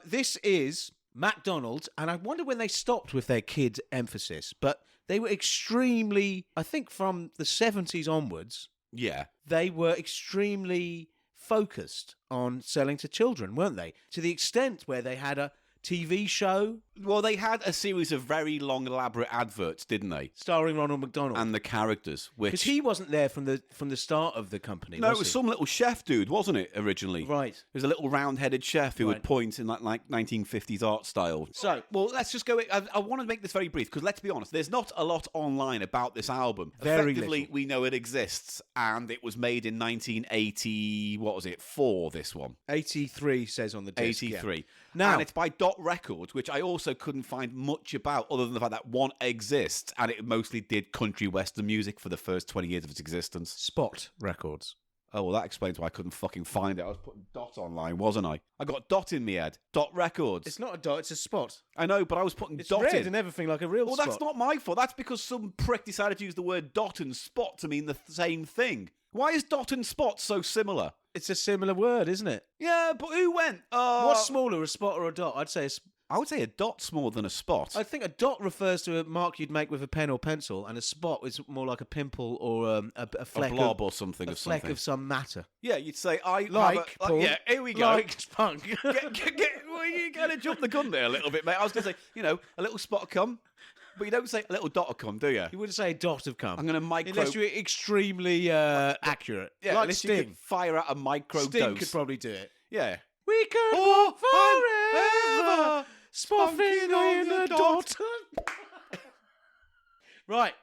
This is McDonald, and I wonder when they stopped with their kid emphasis, but they were extremely, I think from the 70s onwards, Yeah. they were extremely focused on selling to children, weren't they? To the extent where they had a TV show Well, they had a series of very long, elaborate adverts, didn't they? starring Ronald McDonald. And the characters, which Because he wasn't there from the start of the company, no, was it was he? some little chef dude, wasn't it? Originally, Right. It was a little round-headed chef who Right. would point in like 1950s art style. So, Well, let's just go. I want to make this very brief because let's be honest. There's not a lot online about this album. Very Effectively, little. we know it exists, and it was made in 1980. What was it? 4. This one. 83 says on the disc. 83. Yeah. Now- and it's by Dot Records, which I also couldn't find much about other than the fact that one exists, and it mostly did country western music for the first 20 years of its existence. Spot Records. Oh, well, that explains why I couldn't fucking find it. I was putting Dot online, wasn't I? I got Dot in my head. Dot Records. It's not a dot, it's a spot. I know, but I was putting It's Dot red in. and everything like a real Well, spot. that's not my fault. That's because some prick decided to use the word dot and spot to mean the same thing. Why is dot and spot so similar? It's a similar word, isn't it? Yeah, but who went? What's smaller, a spot or a dot? I'd say I would say a dot's more than a spot. I think a dot refers to a mark you'd make with a pen or pencil, and a spot is more like a pimple or a fleck a blob of, or something a of fleck something. of some matter. Yeah, you'd say I Like, Paul, yeah, here we go. Like spunk. Well, you kind of jumped the gun there a little bit, mate. I was going to say, a little spot of cum, but you don't say a little dot of cum, do you? You wouldn't say a dot of cum. I'm going to micro. Unless you're extremely accurate. yeah, like unless Sting. you could fire out a micro Sting dose. could probably do it. Yeah. We could Oh, walk forever, spuffing spoffing on in the the dot. Right.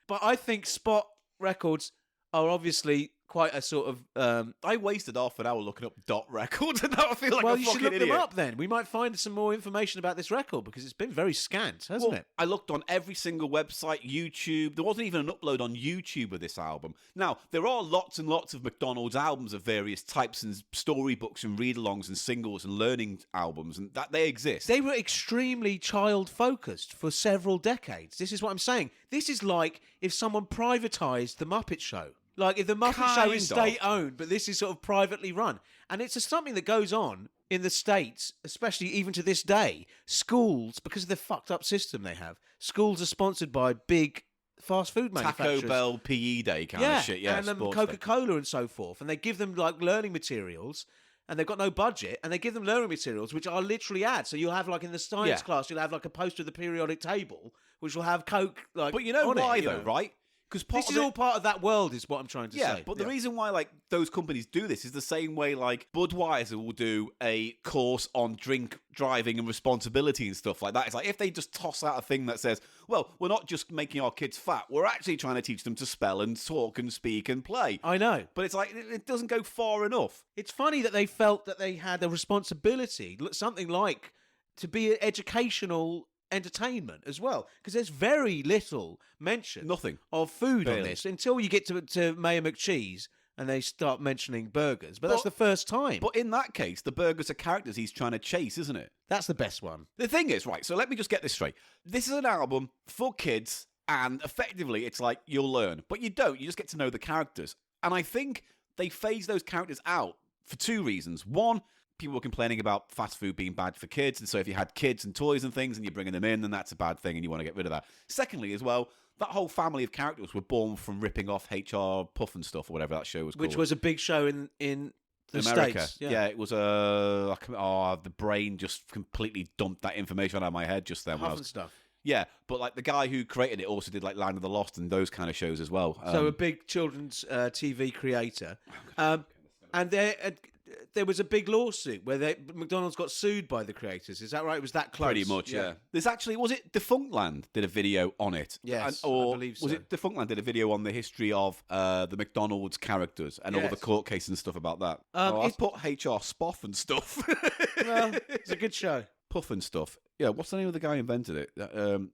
But I think Spot Records are obviously quite a sort of... I wasted half an hour looking up dot records, and now I feel like well, a you fucking should look idiot. them up then. We might find some more information about this record because it's been very scant, hasn't Well, it? I looked on every single website, YouTube. There wasn't even an upload on YouTube of this album. Now, there are lots and lots of McDonald's albums of various types and storybooks and read-alongs and singles and learning albums, and that they exist. They were extremely child-focused for several decades. This is what I'm saying. This is like if someone privatised The Muppet Show. Like if The Muppet Show is Kind of. state-owned, but this is sort of privately run. And it's something that goes on in the States, especially even to this day. Schools, because of the fucked up system they have, schools are sponsored by big fast food manufacturers. Taco Bell PE Day kind of shit, yeah. and sports day. Coca-Cola and so forth. And they give them like learning materials, and they've got no budget, and they give them learning materials which are literally ads. So you'll have like in the science Yeah. class, you'll have like a poster of the periodic table, which will have Coke like. But you know on it, why, you though, know. right? Because This is all part of that world, is what I'm trying to Yeah, say. but the reason why like those companies do this is the same way like Budweiser will do a course on drink driving and responsibility and stuff like that. It's like if they just toss out a thing that says, well, we're not just making our kids fat, we're actually trying to teach them to spell and talk and speak and play. I know. But it's like it doesn't go far enough. It's funny that they felt that they had a responsibility, something like to be an educational entertainment as well, because there's very little mention Nothing. of food Barely. on this until you get to Mayor McCheese and they start mentioning burgers. But that's the But- first time. But in that case, the burgers are characters he's trying to chase, isn't it? That's the best one. The thing is, right, so let me just get this straight. This is an album for kids, and effectively it's like you'll learn. But you don't, you just get to know the characters. And I think they phase those characters out for 2 reasons. One, people were complaining about fast food being bad for kids, and so if you had kids and toys and things and you're bringing them in, then that's a bad thing and you want to get rid of that. Secondly, as well, that whole family of characters were born from ripping off HR Puff and stuff, or whatever that show was called. Which was a big show in the America. States. Yeah, it was the brain just completely dumped that information out of my head just then. When I Huff and was, stuff. yeah, but like the guy who created it also did like Land of the Lost and those kind of shows as well. So a big children's TV creator. And they there was a big lawsuit where McDonald's got sued by the creators. Is that right? It was that close? Pretty much, yeah. There's actually, was it Defunctland did a video on it? Yes, or I believe so. Was it Defunctland did a video on the history of the McDonald's characters and all the Yes. court cases and stuff about that? I've put HR Spoff and stuff. Well, it's a good show. Puff and stuff. Yeah, what's the name of the guy who invented it?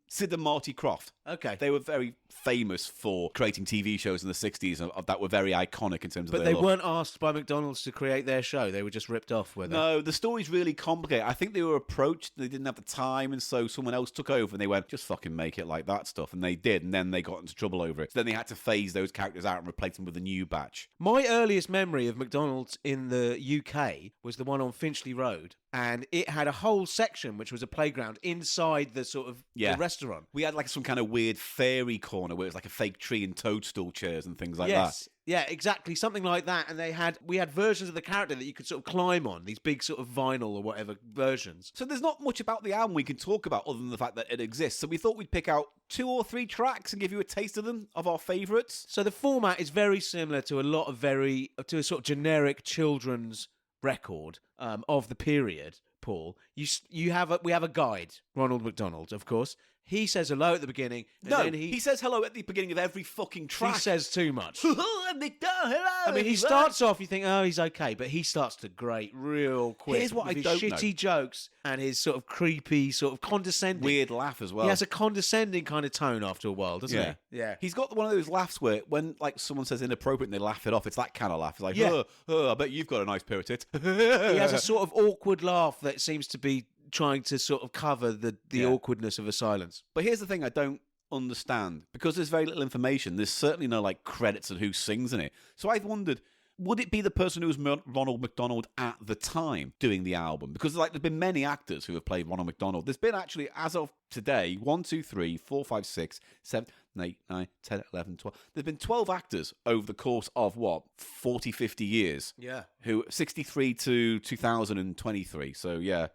Sid and Marty Croft. Okay. They were very famous for creating TV shows in the 60s that were very iconic in terms of But their they look. weren't asked by McDonald's to create their show. They were just ripped off, were they? No, the story's really complicated. I think they were approached, they didn't have the time, and so someone else took over and they went, just fucking make it like that stuff. And they did, and then they got into trouble over it. So then they had to phase those characters out and replace them with a new batch. My earliest memory of McDonald's in the UK was the one on Finchley Road, and it had a whole section which was a playground inside the sort of the restaurant. We had like some kind of weird fairy corner where it was like a fake tree and toadstool chairs and things like that. Yeah, exactly. Something like that. And we had versions of the character that you could sort of climb on, these big sort of vinyl or whatever versions. So there's not much about the album we can talk about other than the fact that it exists. So we thought we'd pick out 2 or 3 tracks and give you a taste of them, of our favourites. So the format is very similar to to a sort of generic children's record of the period. Paul, we have a guide, Ronald McDonald, of course. He says hello at the beginning. And No, then he says hello at the beginning of every fucking track. He says too much. Hello, I mean, he starts off, you think, oh, he's okay, but he starts to grate real quick. Here's what with I his don't shitty know. jokes and his sort of creepy, sort of condescending. Weird laugh as well. He has a condescending kind of tone after a while, doesn't he? Yeah. He's got one of those laughs where when like someone says inappropriate and they laugh it off, it's that kind of laugh. It's like, Yeah. I bet you've got a nice pair of tits. He has a sort of awkward laugh that seems to be trying to sort of cover the awkwardness of a silence. But here's the thing I don't understand. Because there's very little information, there's certainly no like credits of who sings in it. So I've wondered, would it be the person who was Ronald McDonald at the time doing the album? Because like there's been many actors who have played Ronald McDonald. There's been actually, as of today, 1, 2, 3, 4, 5, 6, 7, 8, 9, 10, 11, 12. There's been 12 actors over the course of, 40, 50 years? Yeah. Who, 63 to 2023. So, yeah.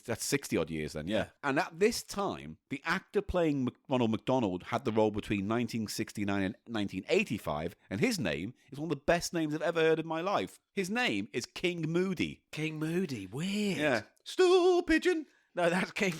That's 60 odd years then, yeah. And at this time, the actor playing Ronald McDonald had the role between 1969 and 1985, and his name is one of the best names I've ever heard in my life. His name is King Moody. King Moody, weird. Yeah. Stool pigeon. No, that's King.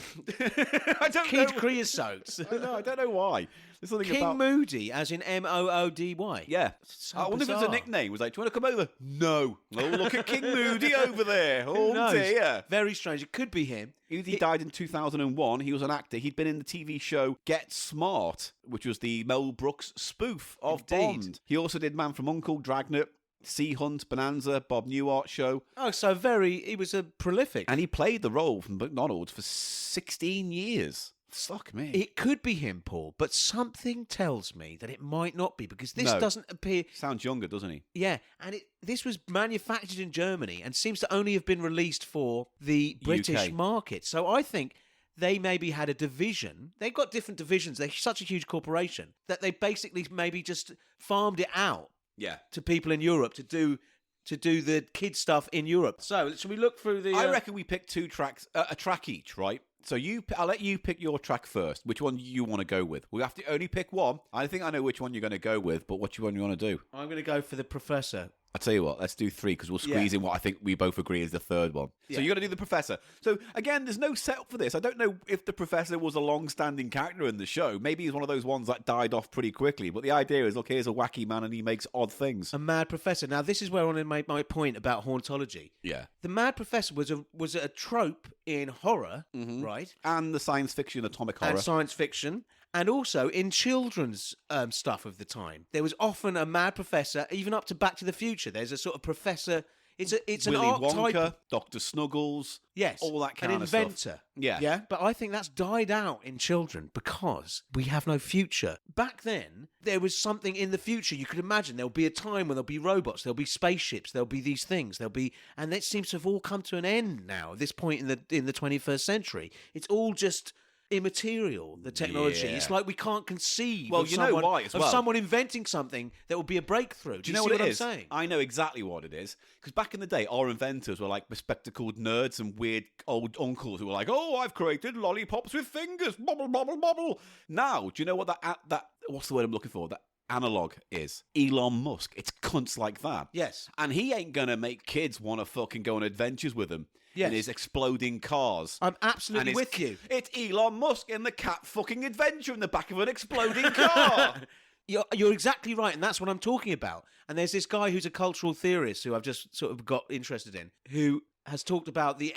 I don't Kid know. Creosote. I don't know why. There's something King about... Moody, as in Moody. Yeah. So I wonder if it's a bizarre. nickname. It was like, do you want to come over? No. Oh, look at King Moody over there. Who Oh, knows? dear. Very strange. It could be him. He died in 2001. He was an actor. He'd been in the TV show Get Smart, which was the Mel Brooks spoof of Indeed. Bond. He also did Man from U.N.C.L., Dragnet, Sea Hunt, Bonanza, Bob Newhart Show. Oh, so he was a prolific. And he played the role from McDonald's for 16 years. Fuck me. It could be him, Paul, but something tells me that it might not be because this No. doesn't appear. Sounds younger, doesn't he? Yeah, and this was manufactured in Germany and seems to only have been released for the British UK. market. So I think they maybe had a division. They've got different divisions. They're such a huge corporation that they basically maybe just farmed it out Yeah. to people in Europe to do the kid stuff in Europe. So should we look through the? I reckon we pick 2 tracks, a track each, right? So I'll let you pick your track first. Which one you want to go with? We have to only pick one. I think I know which one you're going to go with, but which one you want to do? I'm going to go for the Professor. I'll tell you what, let's do 3 because we'll squeeze in what I think we both agree is the third one. Yeah. So you're going to do the Professor. So again, there's no setup for this. I don't know if the Professor was a long-standing character in the show. Maybe he's one of those ones that died off pretty quickly. But the idea is, look, here's a wacky man and he makes odd things. A mad professor. Now, this is where I want to make my point about hauntology. Yeah. The mad professor was a trope in horror, right? And the science fiction atomic horror. And science fiction, and also in children's stuff of the time. There was often a mad professor, even up to Back to the Future. There's a sort of professor. It's Willy an archetype. Wonka, Dr. Snuggles. Yes, all that kind an of stuff. inventor. Yeah. Yeah, but I think that's died out in children because we have no future. Back then, there was something in the future. You could imagine there'll be a time when there'll be robots, there'll be spaceships, there'll be these things, and it seems to have all come to an end now at this point in the 21st century. It's all just immaterial, the technology. Yeah. It's like we can't conceive Well, of you know someone, why as well. of someone inventing something that will be a breakthrough. Do you know see what I'm it is? saying? I know exactly what it is. Because back in the day, our inventors were like bespectacled nerds and weird old uncles who were like, oh, I've created lollipops with fingers. Bubble, bubble, bubble. Now, do you know what that what's the word I'm looking for? That analog is? Elon Musk. It's cunts like that. Yes. And he ain't gonna make kids want to fucking go on adventures with him Yes. in his exploding cars. I'm absolutely And with you. It's Elon Musk in the cat fucking adventure in the back of an exploding car. You're exactly right, and that's what I'm talking about. And there's this guy who's a cultural theorist who I've just sort of got interested in, who has talked about the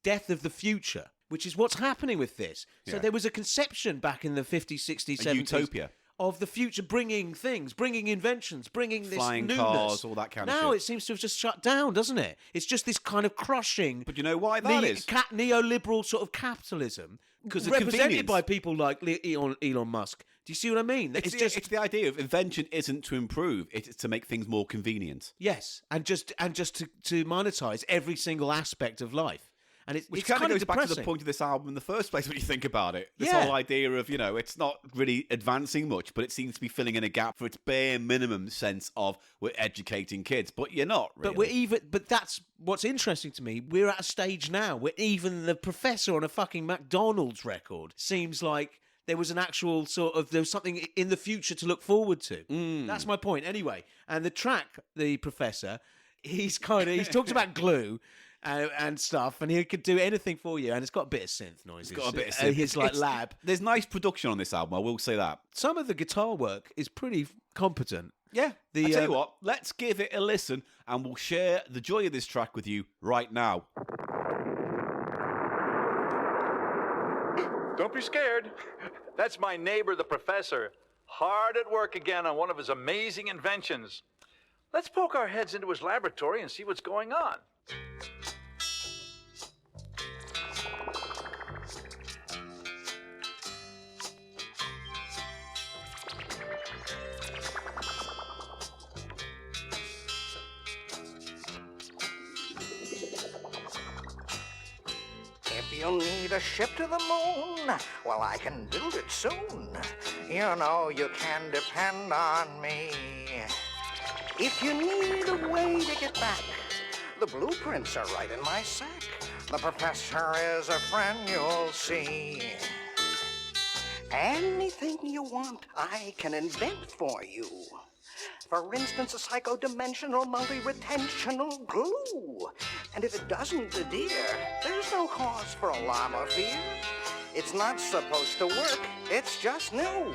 death of the future, which is what's happening with this. So Yeah. there was a conception back in the 50s, 60s, A 70s utopia. of the future bringing things, bringing inventions, bringing this Flying newness. cars, all that kind of Now shit. it seems to have just shut down, doesn't it? It's just this kind of crushing But you know why that is? neoliberal sort of capitalism, 'Cause of represented convenience. by people like Elon Musk. Do you see what I mean? It's the idea of invention isn't to improve; it's to make things more convenient. Yes, and just to monetize every single aspect of life, and Which it's kind of goes back to the depressing. point of this album in the first place when you think about it. This Yeah. whole idea of, it's not really advancing much, but it seems to be filling in a gap for its bare minimum sense of we're educating kids. But you're not, really. But that's what's interesting to me. We're at a stage now where even the professor on a fucking McDonald's record seems like there was an actual there was something in the future to look forward to. That's my point. Anyway, and the track, the professor, he's talked about glue. And stuff, and he could do anything for you, and it's got a bit of synth noises. It's got a bit of synth. His lab. There's nice production on this album, I will say that. Some of the guitar work is pretty competent. Yeah, I tell you what, let's give it a listen, and we'll share the joy of this track with you right now. Don't be scared. That's my neighbor, the professor, hard at work again on one of his amazing inventions. Let's poke our heads into his laboratory and see what's going on. If you need a ship to the moon, well, I can build it soon. You know you can depend on me. If you need a way to get back, the blueprints are right in my sack. The professor is a friend you'll see. Anything you want, I can invent for you. For instance, a psycho-dimensional multi-retentional glue. And if it doesn't adhere, there's no cause for alarm or fear. It's not supposed to work, it's just new.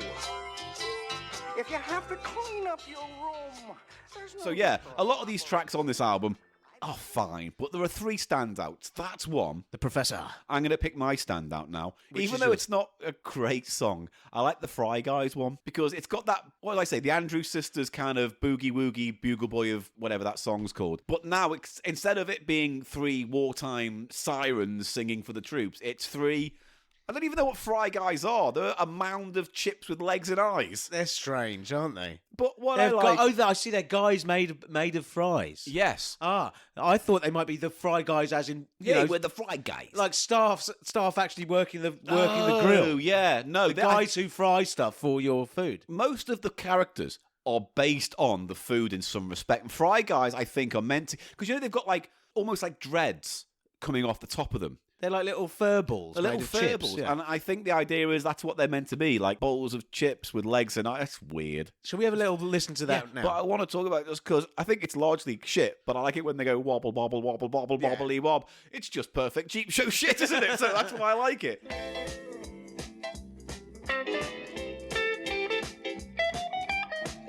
If you have to clean up your room, there's no So yeah, need for a lot of these tracks on this album are fine, but there are three standouts. That's one. The professor. I'm going to pick my standout now. Which Even is though yours? it's not a great song, I like the Fry Guys one because it's got that, what did I say, the Andrew Sisters kind of boogie-woogie bugle boy of whatever that song's called. But now, instead of it being three wartime sirens singing for the troops, it's three, I don't even know what Fry Guys are. They're a mound of chips with legs and eyes. They're strange, aren't they? But what They've I like... I see they're guys made of fries. Yes. Ah, I thought they might be the fry guys, as in we're the Fry Guys. like staff actually working the Oh, grill. Yeah, no, The guys who fry stuff for your food. most of the characters are based on the food in some respect. And Fry Guys, I think, are meant to... Because, they've got, almost like dreads coming off the top of them. They're like little fur balls. The made little of fur chips, balls. yeah. And I think the idea is that's what they're meant to be, like bowls of chips with legs and eyes. That's weird. Shall we have a little listen to that now? But I want to talk about it just because I think it's largely shit, but I like it when they go wobble, wobble, wobble, wobble, Yeah. wobbly, wob. It's just perfect cheap show shit, isn't it? So that's why I like it.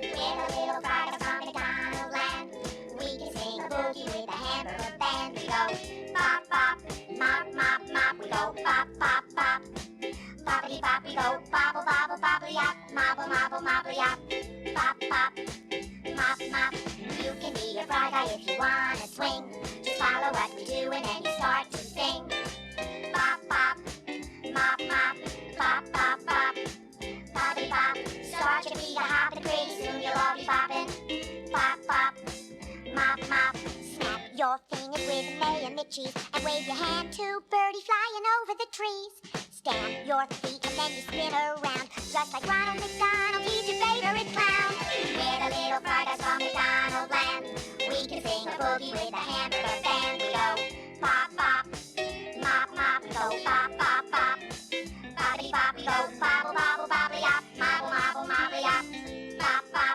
We're the little fries from McDonald land. We can sing a boogie with a hamburger band. We go bop bop, mop mop mop. We go bop bop bop, boppity bop. We go bobble bobble bobbly yop, mobble mobble mobbly yop, bop bop, mop mop. You can be a fry guy if you wanna swing. Just follow what we do and then you start to sing. Bop bop, mop mop, bop bop bop. Bobbity bop, start your feet a hopping, pretty soon you'll all be bopping. Bop bop, mop mop. Snap your fingers with a mayo and cheese and wave your hand to birdie flying over the trees. Stamp your feet and then you spin around, just like Ronald McDonald, he's your favorite clown. We're the little fry guys from McDonald land. We can sing a boogie with a hamburger band. We go pop pop, mop mop. We go pop pop pop. Bobbity bop, we go bobble bobble bobbly yop, mobble mobble mobbly yop, bop bop.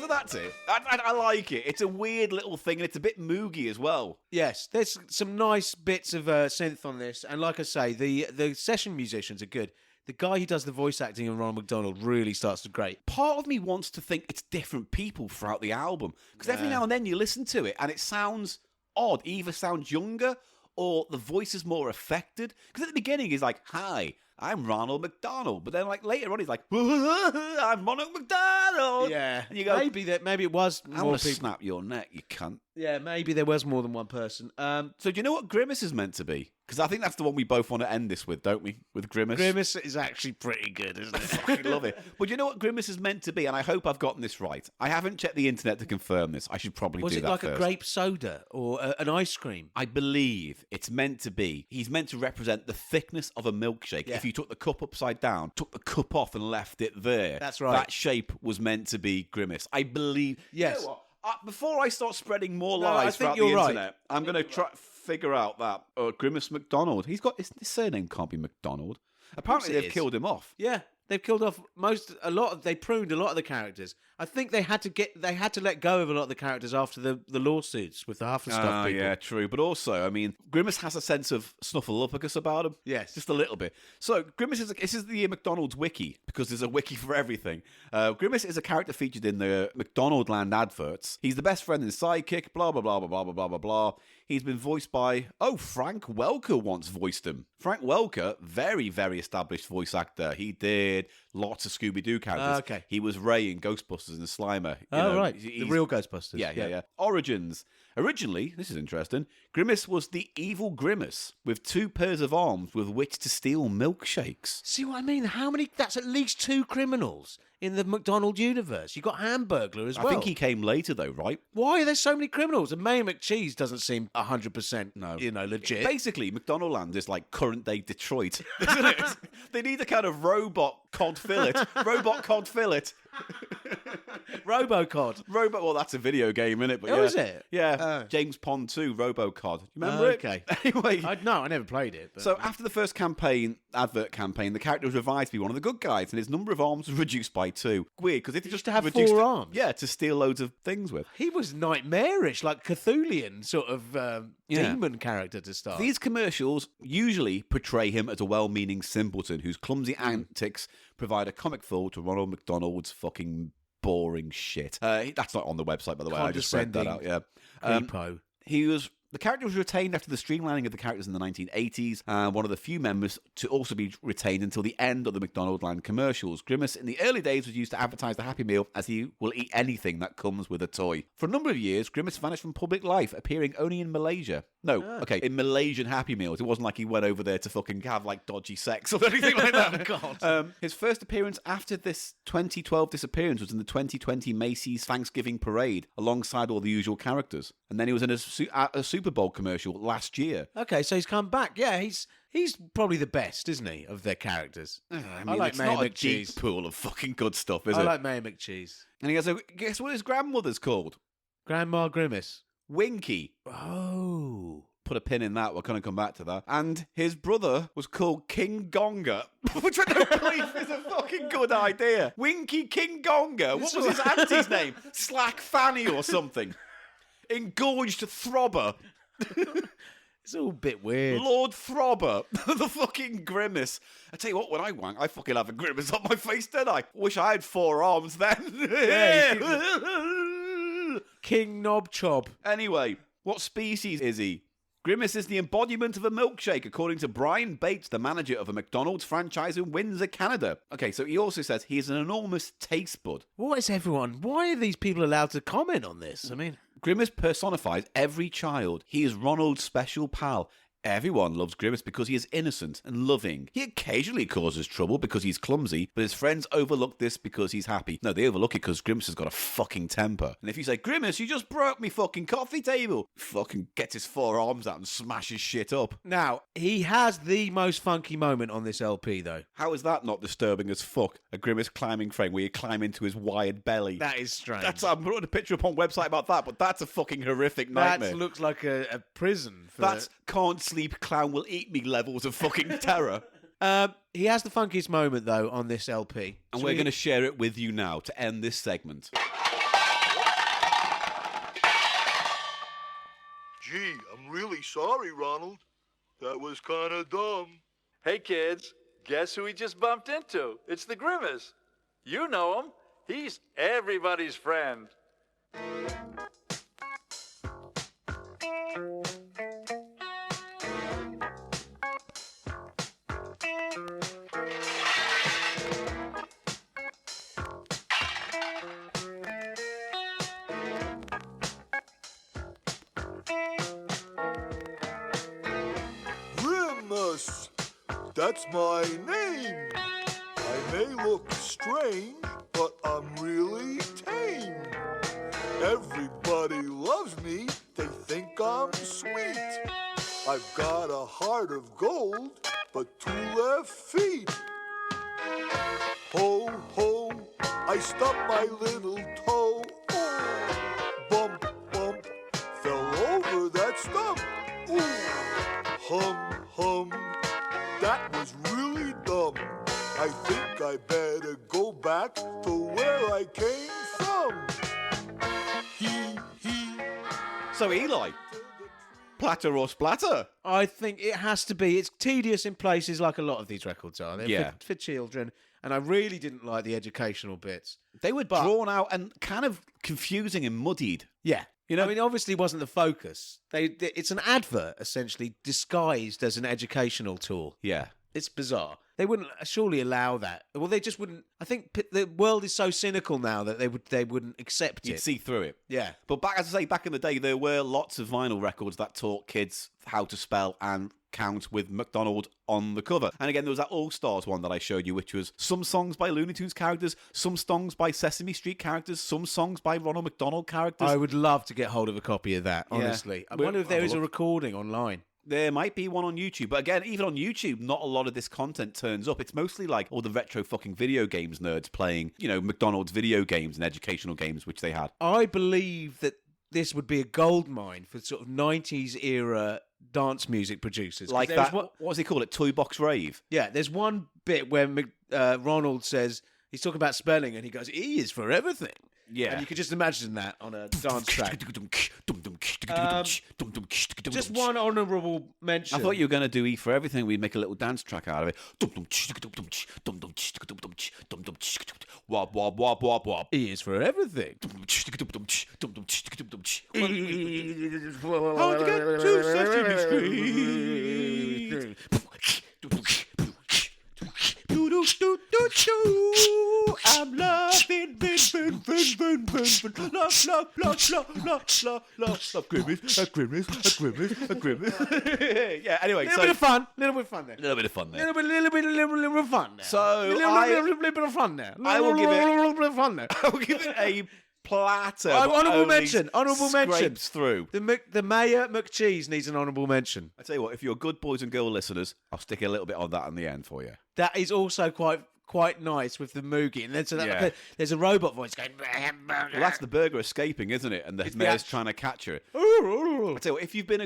So that's it. I like it. It's a weird little thing, and it's a bit moogie as well. Yes, there's some nice bits of synth on this, and like I say, the session musicians are good. The guy who does the voice acting in Ronald McDonald really starts to grate. Part of me wants to think it's different people throughout the album, because every now and then you listen to it and it sounds odd. Either sounds younger or the voice is more affected. Because at the beginning he's like, "Hi, I'm Ronald McDonald," but then like later on he's like, "I'm Ronald McDonald." Yeah, and you go, maybe it was "I more want to people. snap your neck, you cunt." Yeah, maybe there was more than one person. So do you know what Grimace is meant to be? Because I think that's the one we both want to end this with, don't we? With Grimace. Grimace is actually pretty good, isn't I it? fucking love it. But you know what Grimace is meant to be? And I hope I've gotten this right. I haven't checked the internet to confirm this. I should probably Was do it that like first. a grape soda or an ice cream? I believe it's meant to be. He's meant to represent the thickness of a milkshake. Yeah. If you took the cup upside down, took the cup off and left it there. That's right. That shape was meant to be Grimace. I believe. Yes. You know what? Before I start spreading more No, I lies think throughout the you're right. internet, I'm going to try figure out that Grimace McDonald. His surname can't be McDonald. Apparently it they've is. killed him off. Yeah, they've killed off they pruned a lot of the characters. I think they had to let go of a lot of the characters after the lawsuits with the Huff and Stuff people. Yeah, true. But also, I mean, Grimace has a sense of snuffleupagus about him. Yes. Just a little bit. So, Grimace this is the McDonald's wiki, because there's a wiki for everything. Grimace is a character featured in the McDonald Land adverts. He's the best friend and sidekick, blah, blah, blah, blah, blah, blah, blah, blah. He's been voiced by, Frank Welker once voiced him. Frank Welker, very, very established voice actor. He did lots of Scooby-Doo characters. Okay. He was Ray in Ghostbusters and Slimer. Right. He's- The real Ghostbusters. yeah. Origins. Originally, this is interesting, Grimace was the evil Grimace with 2 pairs of arms with which to steal milkshakes. See what I mean? That's at least 2 criminals in the McDonald universe. You got Hamburglar as well. I think he came later, though, right? Why are there so many criminals? And Mayor McCheese doesn't seem 100%, legit. Basically, McDonald Land is like current-day Detroit, isn't it? They need a kind of robot cod fillet. Robocod. Well, that's a video game, isn't it? But Oh, yeah. is it? Yeah. Oh. James Pond 2, Robocod. You remember Okay. it? Anyway. I never played it. But... So after the first advert campaign, the character was revised to be one of the good guys, and his number of arms was reduced by 2. Weird, because if you just to have reduced 4 it- arms? Yeah, to steal loads of things with. he was nightmarish, like Cthulian sort of Yeah. demon character to start. These commercials usually portray him as a well-meaning simpleton whose clumsy antics provide a comic foil to Ronald McDonald's fucking boring shit. That's not on the website, by the way. I just read that out. Yeah. Creepo. The character was retained after the streamlining of the characters in the 1980s, and one of the few members to also be retained until the end of the McDonald Land commercials. Grimace in the early days was used to advertise the Happy Meal, as he will eat anything that comes with a toy. For a number of years, Grimace vanished from public life, appearing only in Malaysia. In Malaysian Happy Meals. It wasn't like he went over there to fucking have like dodgy sex or anything like that. God. His first appearance after this 2012 disappearance was in the 2020 Macy's Thanksgiving Parade, alongside all the usual characters. And then he was in a Super Bowl commercial last year. Okay, so he's come back. Yeah, he's probably the best, isn't he, of their characters? I like it's Mayor not a McCheese. deep pool of fucking good stuff, is I it? like Mayor McCheese. And he goes, so guess what his grandmother's called? Grandma Grimace. Winky. Oh. Put a pin in that. We're going to come back to that. And his brother was called King Gonga, which I don't believe is a fucking good idea. Winky King Gonga. What was his auntie's name? Slack Fanny or something. Engorged Throbber. It's all a bit weird. Lord Throbber. The fucking Grimace. I tell you what, when I wank, I fucking have a grimace on my face, don't I? Wish I had 4 arms then. King Knob Chob. Anyway, what species is he? Grimace is the embodiment of a milkshake, according to Brian Bates, the manager of a McDonald's franchise in Windsor, Canada. Okay, so he also says he is an enormous taste bud. What is everyone? Why are these people allowed to comment on this? I mean, Grimace personifies every child. He is Ronald's special pal. Everyone loves Grimace because he is innocent and loving. He occasionally causes trouble because he's clumsy, but his friends overlook this because he's happy. No, they overlook it because Grimace has got a fucking temper. And if you say, Grimace, you just broke me fucking coffee table, fucking gets his 4 arms out and smashes shit up. now, he has the most funky moment on this LP, though. How is that not disturbing as fuck? A Grimace climbing frame where you climb into his wired belly. That is strange. I'm putting a picture up on website about that, but that's a fucking horrific nightmare. That looks like a prison. That's can't sleep, clown will eat me levels of fucking terror. He has the funkiest moment, though, on this LP. And we're going to share it with you now to end this segment. Gee, I'm really sorry, Ronald. That was kind of dumb. Hey, kids, guess who we just bumped into? It's the Grimace. You know him. He's everybody's friend. Grimace, that's my name. I may look strange, but I'm really tame. Everybody loves me, they think I'm sweet. I've got a heart of gold, but 2 left feet. Ho, ho, I stubbed my little toe. Oh, bump, bump, fell over that stump. Ooh, hum, hum, that was really dumb. I think I better go back to where I came from. He. So, Eli, platter or splatter? I think it has to be. It's tedious in places like a lot of these records are. They're Yeah. for children. And I really didn't like the educational bits. They were drawn out and kind of confusing and muddied. Yeah. You know- I mean, obviously it wasn't the focus. It's an advert, essentially, disguised as an educational tool. Yeah. It's bizarre. They wouldn't surely allow that. Well, they just wouldn't. I think the world is so cynical now that they wouldn't accept You'd it. see through it. Yeah. But as I say, back in the day, there were lots of vinyl records that taught kids how to spell and count with McDonald on the cover. And again, there was that All-Stars one that I showed you, which was some songs by Looney Tunes characters, some songs by Sesame Street characters, some songs by Ronald McDonald characters. I would love to get hold of a copy of that, Yeah. honestly. I We'll wonder if there have a is a look. recording online. There might be one on YouTube, but again, even on YouTube, not a lot of this content turns up. It's mostly like all the retro fucking video games nerds playing, McDonald's video games and educational games, which they had. I believe that this would be a goldmine for sort of 90s era dance music producers. 'Cause Like there was that, what does he call it? Toy Box Rave? Yeah, there's one bit where Ronald says, he's talking about spelling, and he goes, E is for everything. Yeah. And you could just imagine that on a dance track. Just one honourable mention. I thought you were going to do E for everything. We'd make a little dance track out of it. Wob, wob, wob, wob, wob. E is for everything. How'd you get to Sesame Street? I'm loving, love, grimace. Yeah, anyway, Little bit of fun there. little bit of fun there. Little bit of fun there. So, little bit of fun there. I will give it- little bit of fun there. I will give it a platter. but Honourable only mention. Honourable mention. scrapes through. The Mayor McCheese needs an honourable mention. I tell you what, if you're good boys and girl listeners, I'll stick a little bit on that in the end for you. That is also quite nice with the Moogie. And Yeah. there's a robot voice going, Well, that's the burger escaping, isn't it? And the It's the mayor's act- trying to catch her. I tell you what, if you've been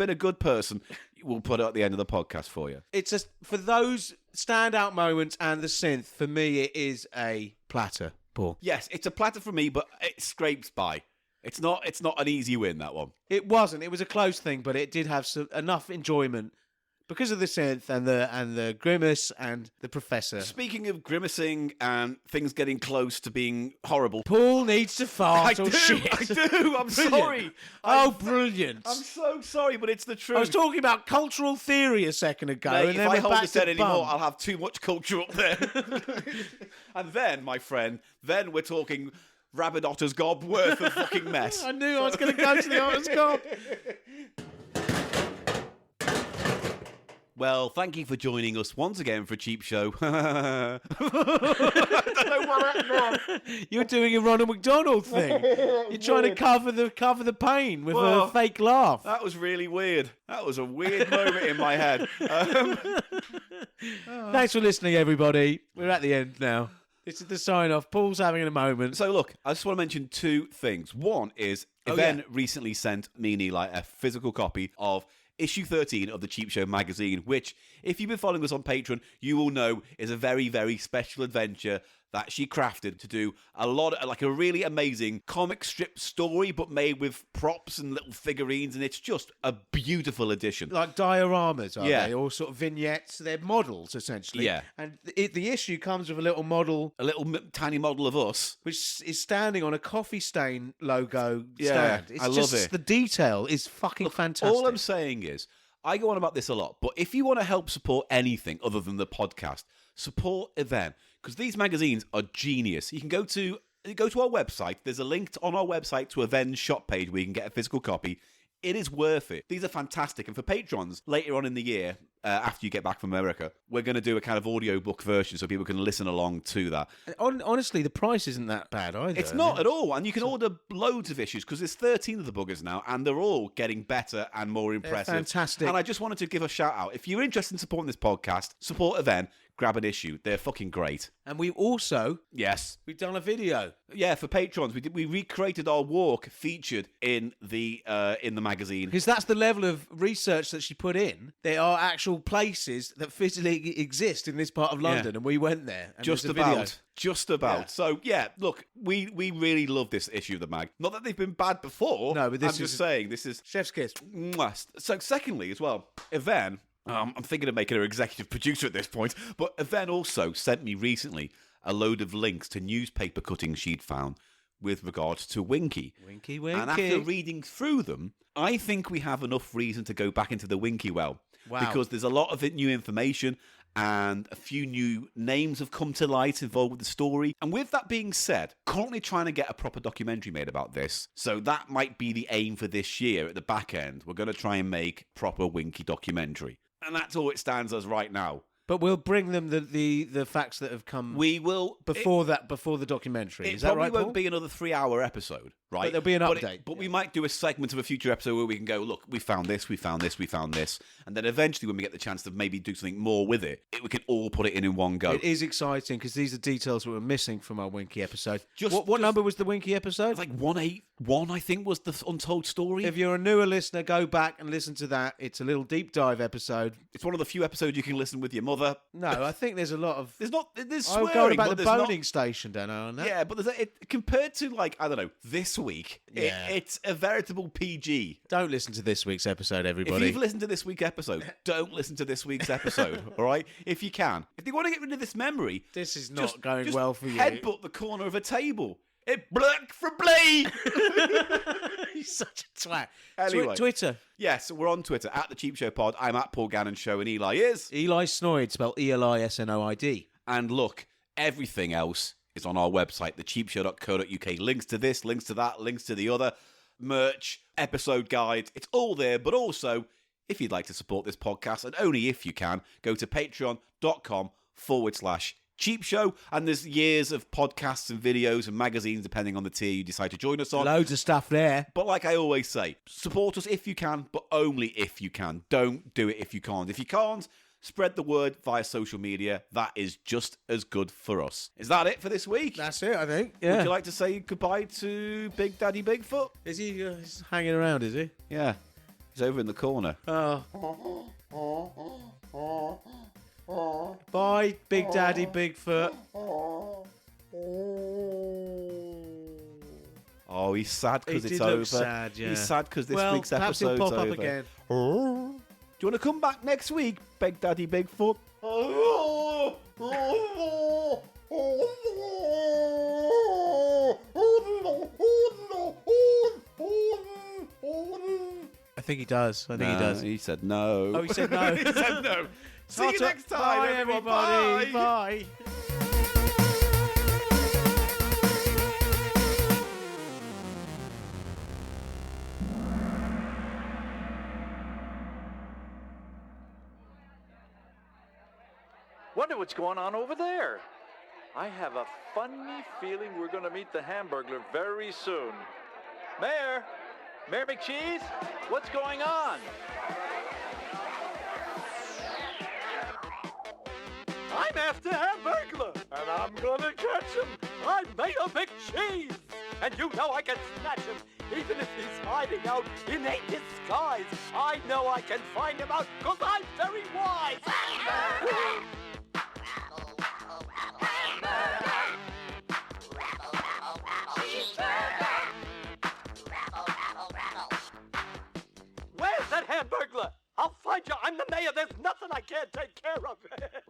a good person, we'll put it at the end of the podcast for you. It's just for those standout moments and the synth, for me, it is a platter, Paul. Yes, it's a platter for me, but it scrapes by. It's not an easy win, that one. It wasn't. It was a close thing, but it did have enough enjoyment because of the synth and the grimace and the professor. Speaking of grimacing and things getting close to being horrible, Paul needs to fart I or do, shit. I do. I'm Brilliant. sorry. Oh, brilliant. I'm so sorry, but it's the truth. I was talking about cultural theory a second ago, Mate, and if then I we're hold back this to head anymore, bum. I'll have too much culture up there. And then, my friend, we're talking rabbit otter's gob worth of fucking mess. I knew I was going to go to the Otters Gob. Well, thank you for joining us once again for Cheap Show. I don't know what happened. You're doing a Ronald McDonald thing. You're trying to cover the pain with Whoa. a fake laugh. That was really weird. That was a weird moment in my head. Thanks for listening, everybody. We're at the end now. This is the sign off. Paul's having a moment. So, look, I just want to mention two things. One is, Oh, Yvonne yeah. recently sent me and Eli a physical copy of issue 13 of the Cheap Show magazine, which, if you've been following us on Patreon, you will know is a very, very special adventure that she crafted to do a lot of, like a really amazing comic strip story, but made with props and little figurines, and it's just a beautiful addition. Like dioramas, are Yeah. they? Or sort of vignettes. They're models, essentially. Yeah. And the issue comes with a little model, A little tiny model of us. which is standing on a coffee stain logo Yeah, stand. It's I love just, it. The detail is fucking fantastic. All I'm saying is, I go on about this a lot, but if you want to help support anything other than the podcast, support Event, because these magazines are genius. You can go to our website. There's a link on our website to Event's shop page where you can get a physical copy. It is worth it. These are fantastic. And for patrons, later on in the year, after you get back from America, we're going to do a kind of audiobook version so people can listen along to that. Honestly, the price isn't that bad either. It's not at all. And you can order loads of issues because there's 13 of the buggers now, and they're all getting better and more impressive. fantastic. And I just wanted to give a shout out. If you're interested in supporting this podcast, support Event, grab an issue. They're fucking great. And we also, Yes. we've done a video. Yeah, for patrons, we recreated our walk featured in the magazine. Because that's the level of research that she put in. There are actual places that physically exist in this part of London, and we went there. And Just there's a video. about. Just about. Yeah. So, yeah, look, we really love this issue of the mag. Not that they've been bad before. No, but this I'm just is- saying, this is... Chef's kiss. Mwah. So, secondly, as well, Yvonne, I'm thinking of making her executive producer at this point, but Yvonne also sent me recently a load of links to newspaper cuttings she'd found with regards to Winky. Winky, And after reading through them, I think we have enough reason to go back into the Winky well. Wow. Because there's a lot of new information and a few new names have come to light involved with the story. And with that being said, currently trying to get a proper documentary made about this. So that might be the aim for this year at the back end. We're going to try and make proper Winky documentary. And that's all it stands as right now. But we'll bring them the facts that have come We will... before the documentary. It Is that probably right, Paul? won't be another 3-hour episode, right? But there'll be an update. But we might do a segment of a future episode where we can go, look, we found this, we found this, we found this. And then eventually when we get the chance to maybe do something more with it, we can all put it in one go. It is exciting because these are details that were missing from our Winky episode. What just- number was the Winky episode? It's like 181, I think, was the untold story. If you're a newer listener, go back and listen to that. It's a little deep dive episode. It's one of the few episodes you can listen with your mother. No, I think there's a lot of... There's I'm swearing, going about but the there's boning station, don't I, on not... that? Yeah, but compared to, like, I don't know, this week, Yeah. it's a veritable PG. Don't listen to this week's episode, If everybody. you've listened to this week's episode, don't listen to this week's episode, all right? If you can. If you want to get rid of this memory... This is not just- going just well for you. headbutt the corner of a table. It black for Blee! He's such a twat. Anyway. Twitter. Yes, we're on Twitter, at The Cheap Show Pod. I'm at Paul Gannon Show, and Eli is... Eli Snoid, spelled E-L-I-S-N-O-I-D. And look, everything else is on our website, thecheapshow.co.uk. Links to this, links to that, links to the other, merch, episode guides. It's all there. But also, if you'd like to support this podcast, and only if you can, go to patreon.com/CheapShow. And there's years of podcasts and videos and magazines, depending on the tier you decide to join us on. Loads of stuff there. But like I always say, support us if you can, but only if you can. Don't do it if you can't. If you can't, spread the word via social media. That is just as good for us. Is that it for this week? That's it, I think. Yeah. Would you like to say goodbye to Big Daddy Bigfoot? Is he he's hanging around, is he? Yeah. He's over in the corner. Oh. Bye, Big Daddy Bigfoot. Oh, he's sad because He it's did look over. sad, yeah. He's sad because this Well, week's perhaps he'll episode's pop up over. again. Do you want to come back next week, Big Daddy Bigfoot? I think he does. I think he does. He said no. Oh, he said no. He said no. See you next time, Bye, everyone. everybody. Bye. Bye. Wonder what's going on over there. I have a funny feeling we're going to meet the Hamburglar very soon. Mayor! Mayor McCheese? What's going on? I'm after Hamburglar, and I'm gonna catch him. I'm Mayor McCheese, and you know I can snatch him, even if he's hiding out in a disguise. I know I can find him out, because I'm very wise. There's nothing I can't take care of.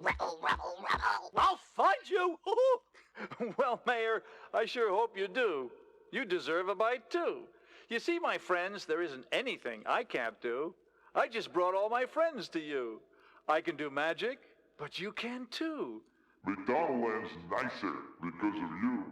Rebel, rebel, rebel. I'll find you. Well, Mayor, I sure hope you do. You deserve a bite, too. You see, my friends, there isn't anything I can't do. I just brought all my friends to you. I can do magic, but you can, too. McDonald's nicer because of you.